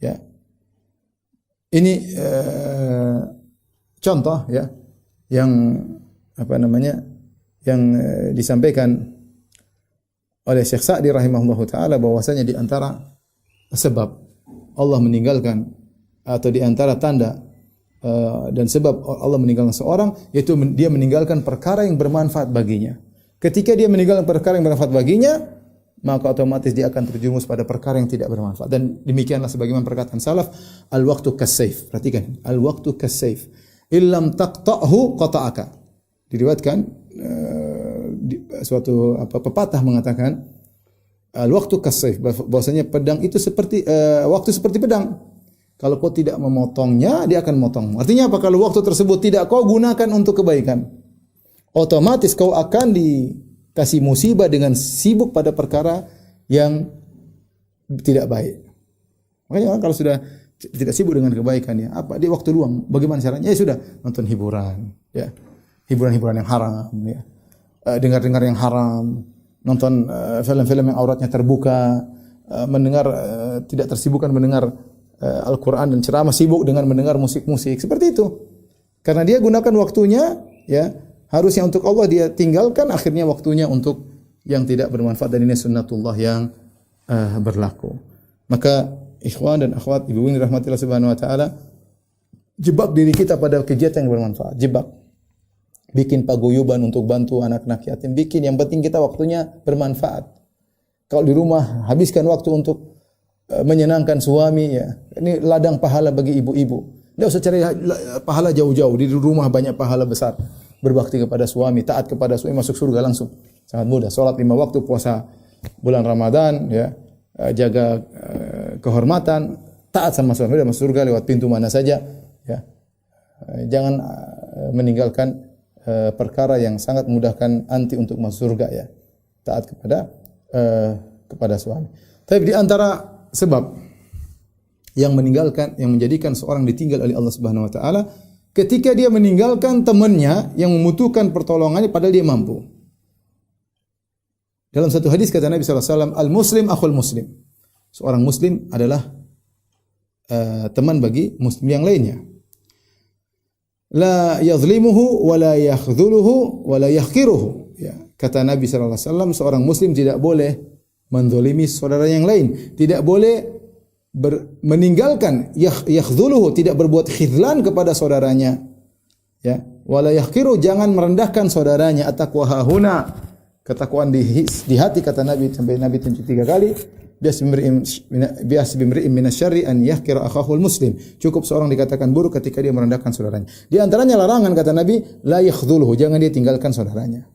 Ya. Ini contoh ya yang yang disampaikan oleh Syekh Sa'di rahimahullahu taala bahwasanya di antara sebab Allah meninggalkan atau di antara tanda dan sebab Allah meninggalkan seorang yaitu dia meninggalkan perkara yang bermanfaat baginya. Ketika dia meninggalkan perkara yang bermanfaat baginya, maka otomatis dia akan terjumus pada perkara yang tidak bermanfaat. Dan demikianlah sebagaimana perkataan salaf, al-waqtu kas-sayf. Perhatikan, al-waqtu kas-sayf. Illam taqta'hu qata'aka. Diriwayatkan suatu pepatah mengatakan al-waqtu kas-sayf, bahwasanya pedang itu seperti waktu seperti pedang. Kalau kau tidak memotongnya, dia akan memotongmu. Artinya apa? Kalau waktu tersebut tidak kau gunakan untuk kebaikan, otomatis kau akan kasih musibah dengan sibuk pada perkara yang tidak baik. Makanya orang kalau sudah tidak sibuk dengan kebaikannya, apa dia waktu luang? Bagaimana caranya? Ya sudah, nonton hiburan, ya. Hiburan-hiburan yang haram, ya. Dengar-dengar yang haram, nonton film-film yang auratnya terbuka, mendengar tidak tersibukkan mendengar Al-Qur'an dan ceramah, sibuk dengan mendengar musik-musik. Seperti itu. Karena dia gunakan waktunya, ya, harusnya untuk Allah dia tinggalkan, akhirnya waktunya untuk yang tidak bermanfaat, dan ini sunnatullah yang berlaku. Maka ikhwan dan akhwat, ibu ini rahmatillah subhanahu wa ta'ala, jebak diri kita pada kegiatan yang bermanfaat. Jebak. Bikin paguyuban untuk bantu anak-anak yatim. Bikin, yang penting kita waktunya bermanfaat. Kalau di rumah, habiskan waktu untuk menyenangkan suami, ya. Ini ladang pahala bagi ibu-ibu. Tidak usah cari pahala jauh-jauh. Di rumah banyak pahala besar. Berbakti kepada suami, taat kepada suami, masuk surga langsung. Sangat mudah. Salat 5 waktu, puasa bulan Ramadan, ya, jaga kehormatan, taat sama suami, dan masuk surga lewat pintu mana saja, ya. Jangan meninggalkan perkara yang sangat memudahkan anti untuk masuk surga, ya. Taat kepada suami. Tapi di antara sebab yang menjadikan seorang ditinggal oleh Allah Subhanahu wa taala ketika dia meninggalkan temannya yang membutuhkan pertolongannya padahal dia mampu. Dalam satu hadis kata Nabi sallallahu alaihi wasallam, "Al-muslim akhul muslim." Seorang muslim adalah teman bagi muslim yang lainnya. La yadhlimuhu wa la yakhdhuluhu wa la yahqiruhu. Ya, kata Nabi sallallahu alaihi wasallam, seorang muslim tidak boleh menzalimi saudara yang lain, tidak boleh meninggalkan yakhdhuluhu, tidak berbuat khidlan kepada saudaranya. Ya, wa la yahqiru, jangan merendahkan saudaranya. At-taqwa hahuna, ketakwaan di hati kata Nabi, sampai Nabi tunjuk 3 kali. Bias bimri'in minasyarri an yahqira akhahul muslim. Cukup seorang dikatakan buruk ketika dia merendahkan saudaranya. Di antaranya larangan kata Nabi, la yakhdhuluhu, jangan dia tinggalkan saudaranya.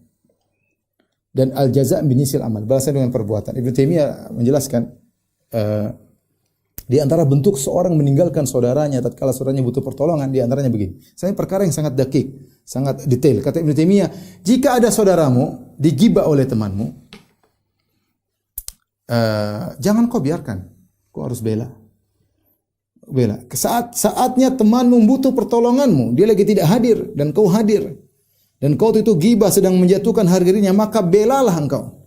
Dan al-jaza' binisil amal, balasan dengan perbuatan. Ibnu Taimiyah menjelaskan di antara bentuk seorang meninggalkan saudaranya tatkala saudaranya butuh pertolongan, di antaranya begini. Saya perkara yang sangat dakik, sangat detail. Kata Ibnu Taimiyah, jika ada saudaramu digibah oleh temanmu, jangan kau biarkan, kau harus bela. Saatnya temanmu butuh pertolonganmu, dia lagi tidak hadir dan kau hadir, dan kau itu gibah sedang menjatuhkan harga dirinya, maka belalah engkau.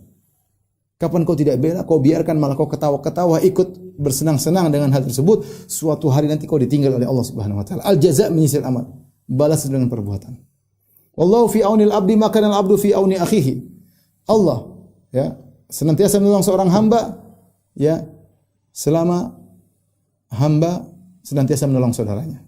Kapan kau tidak bela, kau biarkan malah kau ketawa-ketawa ikut bersenang-senang dengan hal tersebut, suatu hari nanti kau ditinggal oleh Allah Subhanahu wa taala. Al-jaza' minyisil amal, balas dengan perbuatan. Wallahu fi aunil abdi maka al abdu fi auni akhihi. Allah, ya, senantiasa menolong seorang hamba, ya, selama hamba senantiasa menolong saudaranya.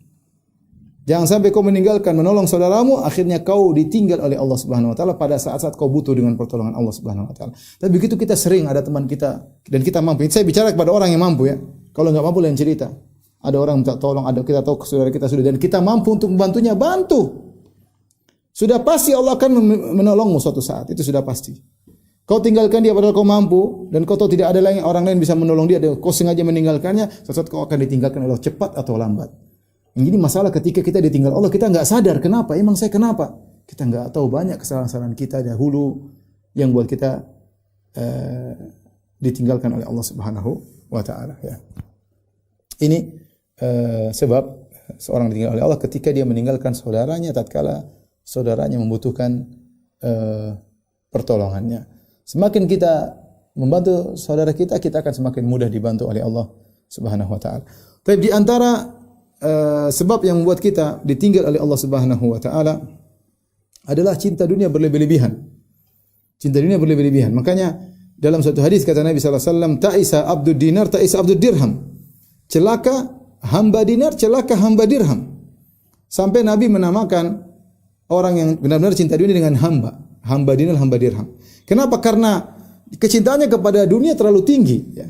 Jangan sampai kau meninggalkan menolong saudaramu, akhirnya kau ditinggal oleh Allah Subhanahu wa taala pada saat-saat kau butuh dengan pertolongan Allah Subhanahu wa taala. Tapi begitu kita sering ada teman kita dan kita mampu. Saya bicara kepada orang yang mampu, ya. Kalau enggak mampu lain cerita. Ada orang minta tolong, ada kita tahu saudara kita sudah dan kita mampu untuk membantunya, bantu. Sudah pasti Allah akan menolongmu suatu saat, itu sudah pasti. Kau tinggalkan dia padahal kau mampu dan kau tahu tidak ada lagi orang lain bisa menolong dia, dan kau sengaja meninggalkannya, suatu saat kau akan ditinggalkan oleh Allah, cepat atau lambat. Ini masalah ketika kita ditinggal Allah, kita enggak sadar kenapa, emang saya kenapa? Kita enggak tahu banyak kesalahan-kesalahan kita dahulu yang buat kita ditinggalkan oleh Allah Subhanahu wa taala, ya. Ini sebab seorang ditinggal oleh Allah ketika dia meninggalkan saudaranya tatkala saudaranya membutuhkan pertolongannya. Semakin kita membantu saudara kita, kita akan semakin mudah dibantu oleh Allah Subhanahu wa taala. Tapi di antara sebab yang membuat kita ditinggal oleh Allah Subhanahu wa taala adalah cinta dunia berlebih-lebihan. Cinta dunia berlebih-lebihan. Makanya dalam satu hadis kata Nabi sallallahu alaihi wasallam, ta'isa abdud dinar, ta'isa abdud dirham. Celaka hamba dinar, celaka hamba dirham. Sampai Nabi menamakan orang yang benar-benar cinta dunia dengan hamba dinar, hamba dirham. Kenapa? Karena kecintaannya kepada dunia terlalu tinggi, ya.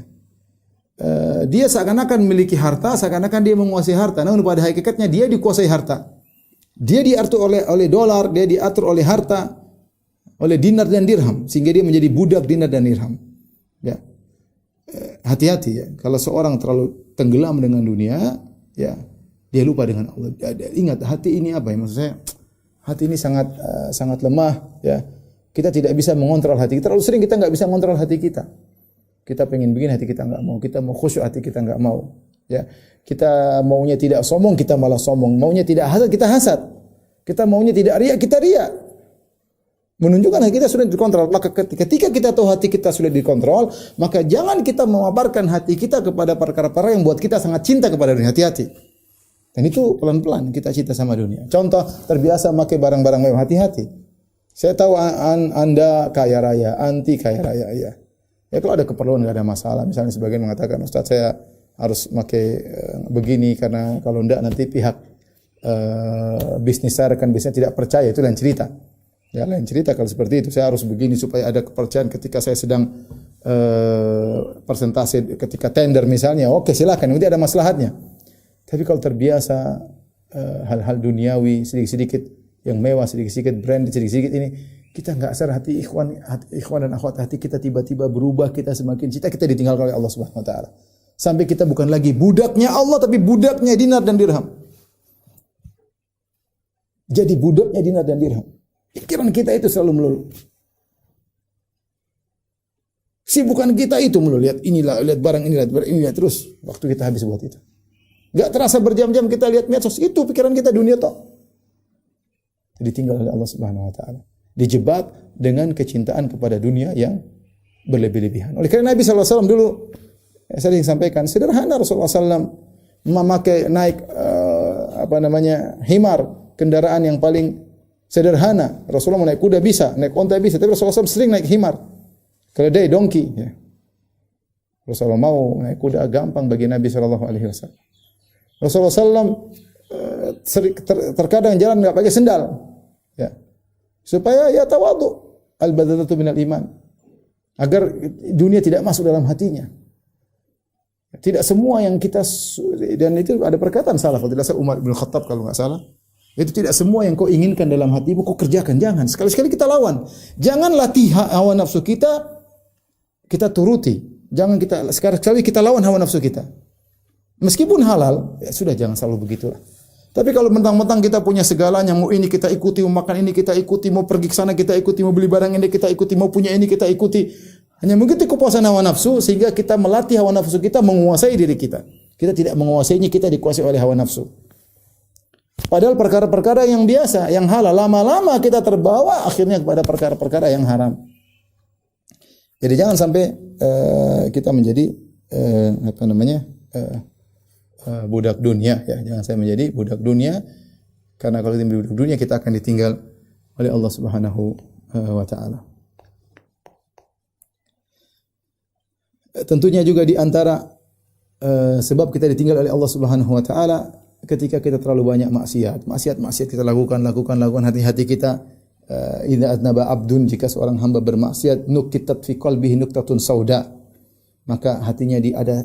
Dia seakan-akan memiliki harta, seakan-akan dia menguasai harta. Namun pada hakikatnya dia dikuasai harta. Dia diatur oleh dolar, dia diatur oleh harta, oleh dinar dan dirham, sehingga dia menjadi budak dinar dan dirham. Ya. Hati-hati, ya. Kalau seorang terlalu tenggelam dengan dunia, ya, dia lupa dengan Allah. Ingat, hati ini apa ya? Maksud saya, hati ini sangat lemah, ya. Kita tidak bisa mengontrol hati kita. Terlalu sering kita enggak bisa mengontrol hati kita. Kita pengen begini, hati kita enggak mau. Kita mau khusyuk, hati kita enggak mau. Ya, kita maunya tidak sombong, kita malah sombong. Maunya tidak hasad, kita hasad. Kita maunya tidak riya, kita riya. Menunjukkan hati kita sudah dikontrol. Maka ketika kita tahu hati kita sudah dikontrol, maka jangan kita memaparkan hati kita kepada perkara-perkara yang buat kita sangat cinta kepada dunia. Hati-hati. Dan itu pelan-pelan kita cinta sama dunia. Contoh, terbiasa pakai barang-barang mewah, hati-hati. Saya tahu Anda kaya raya, anti kaya raya, ya. Ya kalau ada keperluan enggak ada masalah. Misalnya sebagian mengatakan, Ustaz saya harus pakai begini karena kalau enggak nanti pihak bisnis saya, rekan bisnis tidak percaya, itu lain cerita. Ya lain cerita kalau seperti itu. Saya harus begini supaya ada kepercayaan ketika saya sedang persentase ketika tender misalnya. Oke, silakan, nanti ada maslahatnya. Tapi kalau terbiasa hal-hal duniawi sedikit-sedikit yang mewah, sedikit-sedikit brand, sedikit-sedikit Kita enggak sadar hati ikhwan dan akhwat hati kita tiba-tiba berubah, kita semakin cinta, kita ditinggalkan oleh Allah Subhanahu wa taala. Sampai kita bukan lagi budaknya Allah tapi budaknya dinar dan dirham. Jadi budaknya dinar dan dirham. Pikiran kita itu selalu melulu. Sibukan kita itu melulu, lihat barang ini, lihat barang ini, lihat terus. Waktu kita habis buat itu. Enggak terasa berjam-jam kita lihat medsos, itu pikiran kita dunia toh. Ditinggal oleh Allah Subhanahu wa taala. Dijebak dengan kecintaan kepada dunia yang berlebih-lebihan. Oleh karena Nabi sallallahu alaihi wasallam dulu saya sering sampaikan, sederhana Rasulullah SAW memakai naik himar, kendaraan yang paling sederhana. Rasulullah mau naik kuda bisa, naik onta bisa, tapi Rasulullah SAW sering naik himar. Keledai, dongki. Ya. Rasulullah mau naik kuda gampang bagi Nabi SAW. Rasulullah SAW terkadang jalan enggak pakai sendal. Ya. Supaya ya tawadhu, al-badalatu minal iman. Agar dunia tidak masuk dalam hatinya. Tidak semua yang kita, dan itu ada perkataan salah, kalau tidak salah Umar bin Khattab kalau enggak salah. Itu tidak semua yang kau inginkan dalam hatimu kau kerjakan, jangan. Sekali-sekali kita lawan. Jangan latih hawa nafsu kita turuti. Jangan sekali-sekali kita lawan hawa nafsu kita. Meskipun halal, ya sudah jangan selalu begitulah. Tapi kalau mentang-mentang kita punya segalanya, mau ini kita ikuti, mau makan ini kita ikuti, mau pergi ke sana kita ikuti, mau beli barang ini kita ikuti, mau punya ini kita ikuti. Hanya mengikuti kepuasan hawa nafsu sehingga kita melatih hawa nafsu kita menguasai diri kita. Kita tidak menguasainya, kita dikuasai oleh hawa nafsu. Padahal perkara-perkara yang biasa, yang halal, lama-lama kita terbawa akhirnya kepada perkara-perkara yang haram. Jadi jangan sampai kita menjadi budak dunia, ya. Jangan saya menjadi budak dunia, karena kalau kita menjadi budak dunia kita akan ditinggal oleh Allah Subhanahu wa taala. Tentunya juga di antara sebab kita ditinggal oleh Allah Subhanahu wa taala ketika kita terlalu banyak maksiat kita lakukan hati-hati kita idza adnaba abdun, jika seorang hamba bermaksiat, nukitat fi qalbihi nuktatun sauda, maka hatinya ada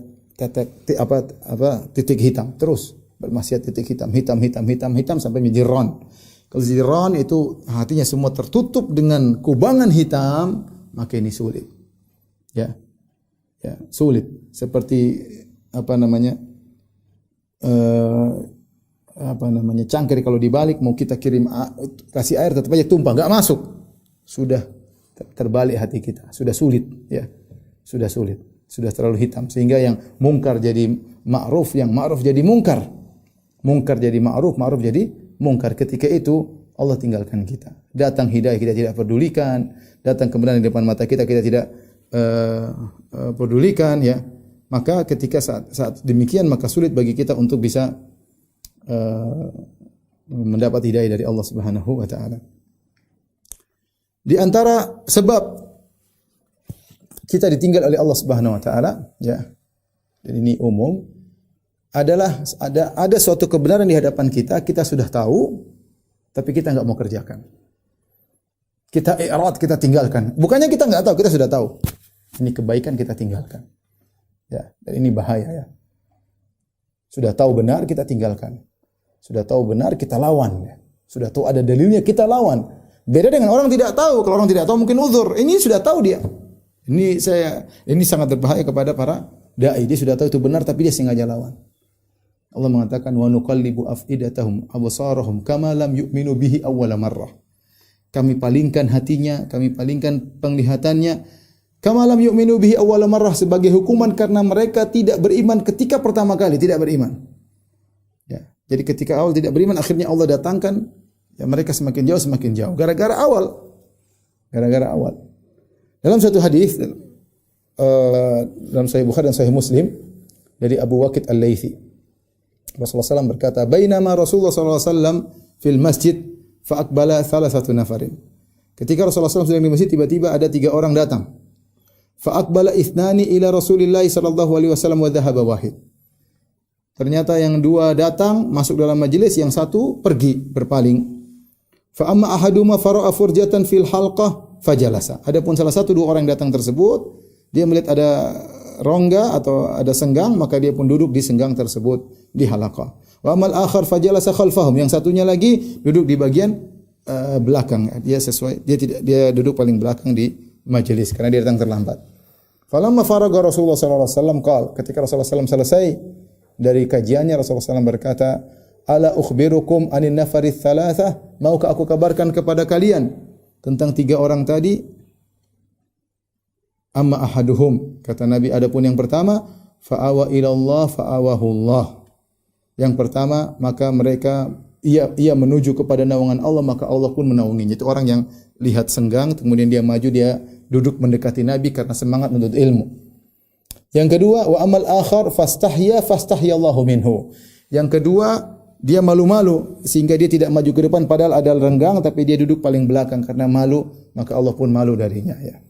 titik hitam, terus bermaksiat titik hitam sampai menjadi ron. Kalau jadi ron itu hatinya semua tertutup dengan kubangan hitam, maka ini sulit. Ya, sulit. Seperti cangkir kalau dibalik mau kita kirim kasih air tetap aja tumpah, enggak masuk. Sudah terbalik hati kita, sudah sulit, ya. Sudah sulit. Sudah terlalu hitam sehingga yang mungkar jadi ma'ruf, yang ma'ruf jadi mungkar. Mungkar jadi ma'ruf, ma'ruf jadi mungkar. Ketika itu Allah tinggalkan kita. Datang hidayah kita tidak pedulikan, datang kebenaran di depan mata kita tidak pedulikan, ya. Maka ketika saat demikian maka sulit bagi kita untuk bisa mendapat hidayah dari Allah Subhanahu wa taala. Di antara sebab kita ditinggal oleh Allah Subhanahu wa taala, ya. Dan ini umum, adalah ada suatu kebenaran di hadapan kita sudah tahu tapi kita enggak mau kerjakan. Kita i'rad, kita tinggalkan. Bukannya kita enggak tahu, kita sudah tahu. Ini kebaikan kita tinggalkan. Ya, dan ini bahaya, ya. Sudah tahu benar kita tinggalkan. Sudah tahu benar kita lawan, ya. Sudah tahu ada dalilnya kita lawan. Beda dengan orang tidak tahu. Kalau orang tidak tahu mungkin uzur. Ini sudah tahu dia. Ini sangat berbahaya kepada para dai. Dia sudah tahu itu benar tapi dia sengaja lawan. Allah mengatakan wa nuqallibu afidatahum absarahum kama lam yu'minu bihi awwala marrah. Kami palingkan hatinya, kami palingkan penglihatannya kama lam yu'minu bihi awwala marrah, sebagai hukuman karena mereka tidak beriman ketika pertama kali tidak beriman. Ya. Jadi ketika awal tidak beriman, akhirnya Allah datangkan, ya, mereka semakin jauh gara-gara awal. Dalam satu hadis dalam Sahih Bukhari dan Sahih Muslim dari Abu Waqid Al-Laitsi, Rasulullah SAW berkata, "Bainama Rasulullah SAW fil masjid fa aqbala thalathatu nafarin." Ketika Rasulullah SAW sedang di masjid, tiba-tiba ada 3 orang datang. Fa aqbala ithnani ila Rasulillah sallallahu alaihi wasallam wa dhahaba wahid. Ternyata yang 2 datang masuk dalam majelis, yang 1 pergi berpaling. Fa amma ahaduma fara'a furjatan fil halqah fajalasa. Adapun salah satu 2 orang yang datang tersebut, dia melihat ada rongga atau ada senggang, maka dia pun duduk di senggang tersebut di halaqah. Wa amal akhar fajalasa khalfahum. Yang satunya lagi duduk di bagian belakang. Dia duduk paling belakang di majelis karena dia datang terlambat. Falamma faraga Rasulullah sallallahu alaihi wasallam qala, ketika Rasulullah sallallahu selesai dari kajiannya, Rasulullah sallallahu berkata, "Ala ukhbirukum anin nafari tsalatsah?" Maukah aku kabarkan kepada kalian tentang 3 orang tadi? Amma ahaduhum, kata Nabi, adapun yang pertama, fa'awa ilallah fa'awahullah. Yang pertama, maka ia menuju kepada naungan Allah, maka Allah pun menaunginya. Itu orang yang lihat senggang, kemudian dia maju, dia duduk mendekati Nabi karena semangat menuntut ilmu. Yang kedua, wa amal akhar fastahyallahu minhu. Yang kedua, dia malu-malu sehingga dia tidak maju ke depan padahal ada renggang, tapi dia duduk paling belakang karena malu, maka Allah pun malu darinya, ya.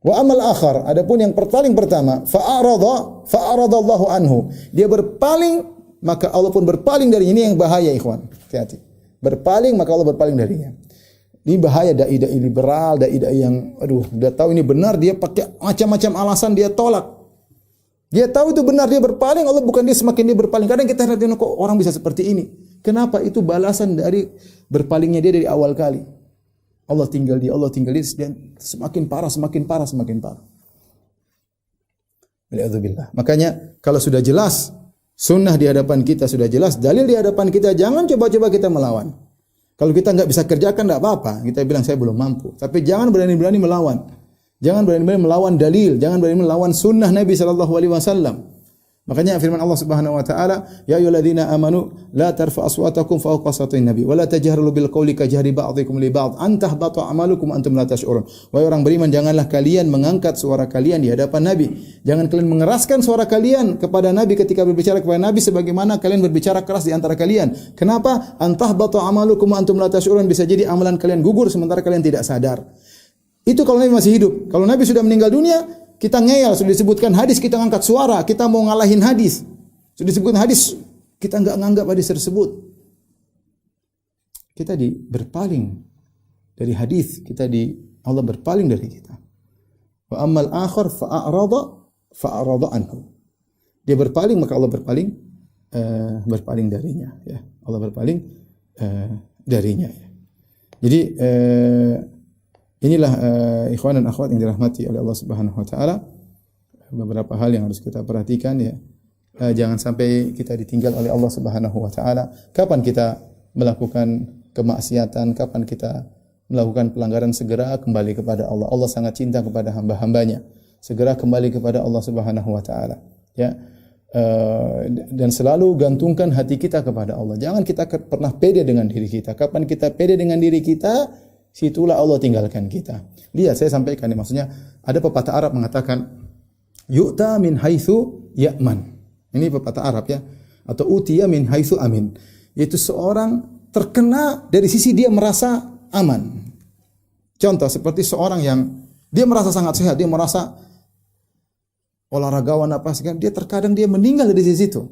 Wa amal akhar, adapun yang paling pertama, fa'aradallahu anhu. Dia berpaling, maka Allah pun berpaling darinya. Ini yang bahaya, ikhwan. Hati-hati. Berpaling, maka Allah berpaling darinya. Ini bahaya dai-dai liberal, dai-dai yang dia tahu ini benar, dia pakai macam-macam alasan, dia tolak. Dia tahu itu benar, dia berpaling, Allah bukan dia semakin dia berpaling. Kadang kita lihat kok orang bisa seperti ini. Kenapa? Itu balasan dari berpalingnya dia dari awal kali. Allah tinggal dia, dan semakin parah. Waliyadzubillah. Makanya kalau sudah jelas sunnah di hadapan kita, sudah jelas dalil di hadapan kita, jangan coba-coba kita melawan. Kalau kita enggak bisa kerjakan enggak apa-apa, kita bilang saya belum mampu. Tapi jangan berani-berani melawan. Jangan berani-berani melawan dalil, jangan berani melawan sunnah Nabi sallallahu alaihi wasallam. Makanya firman Allah Subhanahu wa taala, ya ayyuhalladzina amanu la tarfa'u aswatakum fawqa sawtin nabi wa la tajharu bil qawli kajhari ba'dikum li ba'd an tahbata a'malukum antum la tash'urun. Wahai orang beriman, janganlah kalian mengangkat suara kalian di hadapan Nabi. Jangan kalian mengeraskan suara kalian kepada Nabi ketika berbicara kepada Nabi sebagaimana kalian berbicara keras di antara kalian. Kenapa? An tahbata a'malukum antum la tash'urun, bisa jadi amalan kalian gugur sementara kalian tidak sadar. Itu kalau Nabi masih hidup. Kalau Nabi sudah meninggal dunia, kita ngeyel, sudah disebutkan hadis, kita ngangkat suara, kita mau ngalahin hadis. Sudah disebutkan hadis, kita enggak nganggap hadis tersebut. Kita berpaling dari hadis, Allah berpaling dari kita. Wa ammal akhar fa'arada anhu. Dia berpaling, maka Allah berpaling darinya, ya. Allah berpaling darinya, ya. Jadi inilah ikhwan dan akhwat yang dirahmati oleh Allah Subhanahu wa taala, beberapa hal yang harus kita perhatikan, ya. Jangan sampai kita ditinggal oleh Allah Subhanahu wa taala. Kapan kita melakukan kemaksiatan, kapan kita melakukan pelanggaran, segera kembali kepada Allah. Allah sangat cinta kepada hamba-hambanya. Segera kembali kepada Allah Subhanahu wa taala, ya. Dan selalu gantungkan hati kita kepada Allah. Jangan kita pernah pede dengan diri kita. Kapan kita pede dengan diri kita, situlah Allah tinggalkan kita. Lihat, saya sampaikan, maksudnya ada pepatah Arab mengatakan yu'ta min haitsu ya'man. Ini pepatah Arab, ya. Atau utiya min haitsu amin. Yaitu seorang terkena dari sisi dia merasa aman. Contoh seperti seorang yang dia merasa sangat sehat, dia merasa olahragawan apa segala, dia terkadang dia meninggal dari sisi itu.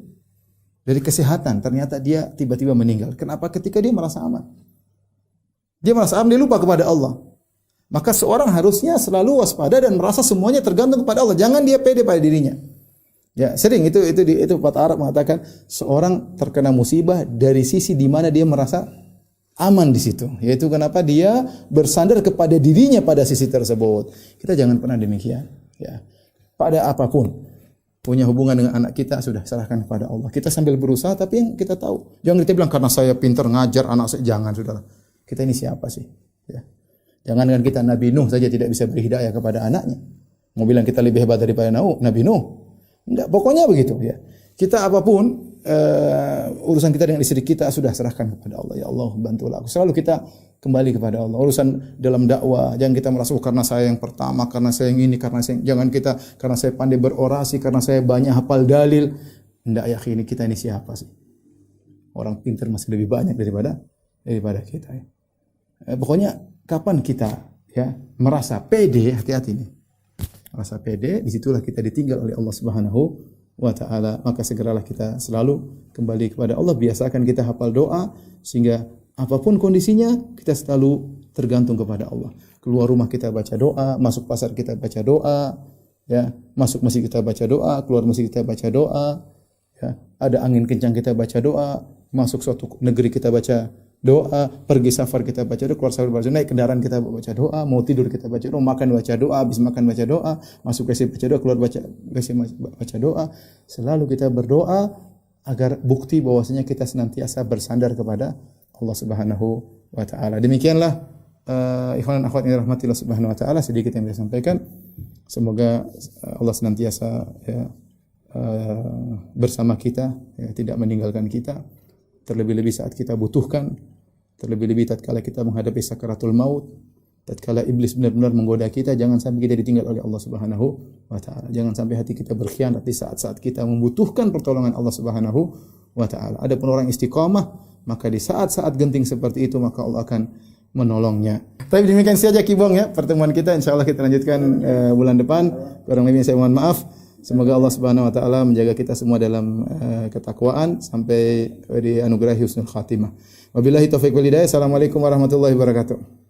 Dari kesehatan ternyata dia tiba-tiba meninggal. Kenapa? Ketika dia merasa aman. Dia merasa aman, dia lupa kepada Allah. Maka seorang harusnya selalu waspada dan merasa semuanya tergantung kepada Allah. Jangan dia pede pada dirinya. Ya, sering itu pepatah Arab mengatakan seorang terkena musibah dari sisi di mana dia merasa aman di situ. Yaitu kenapa dia bersandar kepada dirinya pada sisi tersebut. Kita jangan pernah demikian, ya. Pada apapun, punya hubungan dengan anak kita, sudah serahkan kepada Allah. Kita sambil berusaha, tapi yang kita tahu. Jangan kita bilang karena saya pintar ngajar anak saya. Jangan, saudara. Kita ini siapa sih? Ya. Jangankan kita Nabi Nuh saja tidak bisa beri hidayah kepada anaknya. Mau bilang kita lebih hebat daripada Nabi Nuh? Enggak, pokoknya begitu, ya. Kita apapun urusan kita dengan istri kita sudah serahkan kepada Allah. Ya Allah, bantulah aku. Selalu kita kembali kepada Allah. Urusan dalam dakwah, jangan kita merasa karena saya yang pertama, karena saya yang ini, jangan kita karena saya pandai berorasi, karena saya banyak hafal dalil. Enggak, ya, ini kita ini siapa sih? Orang pintar masih lebih banyak daripada kita, ya. Pokoknya kapan kita, ya, merasa pede, hati-hati nih. Merasa pede, disitulah kita ditinggal oleh Allah Subhanahu wa taala. Maka segeralah kita selalu kembali kepada Allah. Biasakan kita hafal doa sehingga apapun kondisinya kita selalu tergantung kepada Allah. Keluar rumah kita baca doa, masuk pasar kita baca doa, ya. Masuk masjid kita baca doa, keluar masjid kita baca doa, ya. Ada angin kencang kita baca doa, masuk suatu negeri kita baca doa, pergi safar kita baca doa, keluar safar baca doa, naik kendaraan kita baca doa, mau tidur kita baca doa, makan baca doa, habis makan baca doa, masuk WC baca doa, keluar WC baca doa. Selalu kita berdoa agar bukti bahwasanya kita senantiasa bersandar kepada Allah Subhanahu wa taala. Demikianlah ikhwan dan akhwat yang dirahmati Allah Subhanahu wa taala, sedikit yang saya sampaikan. Semoga Allah senantiasa bersama kita, tidak meninggalkan kita. Terlebih-lebih saat kita butuhkan, terlebih-lebih tatkala kita menghadapi sakaratul maut, tatkala iblis benar-benar menggoda kita, jangan sampai kita ditinggal oleh Allah Subhanahu wa taala. Jangan sampai hati kita berkhianat di saat-saat kita membutuhkan pertolongan Allah Subhanahu wa taala. Adapun orang istiqamah, maka di saat-saat genting seperti itu maka Allah akan menolongnya. Tapi demikian saja Kibong ya pertemuan kita, insyaallah kita lanjutkan bulan depan. Kurang lebih saya mohon maaf. Semoga Allah Subhanahu wa taala menjaga kita semua dalam ketakwaan sampai dianugerahi husnul khatimah. Wabillahi taufiq wal hidayah. Assalamualaikum warahmatullahi wabarakatuh.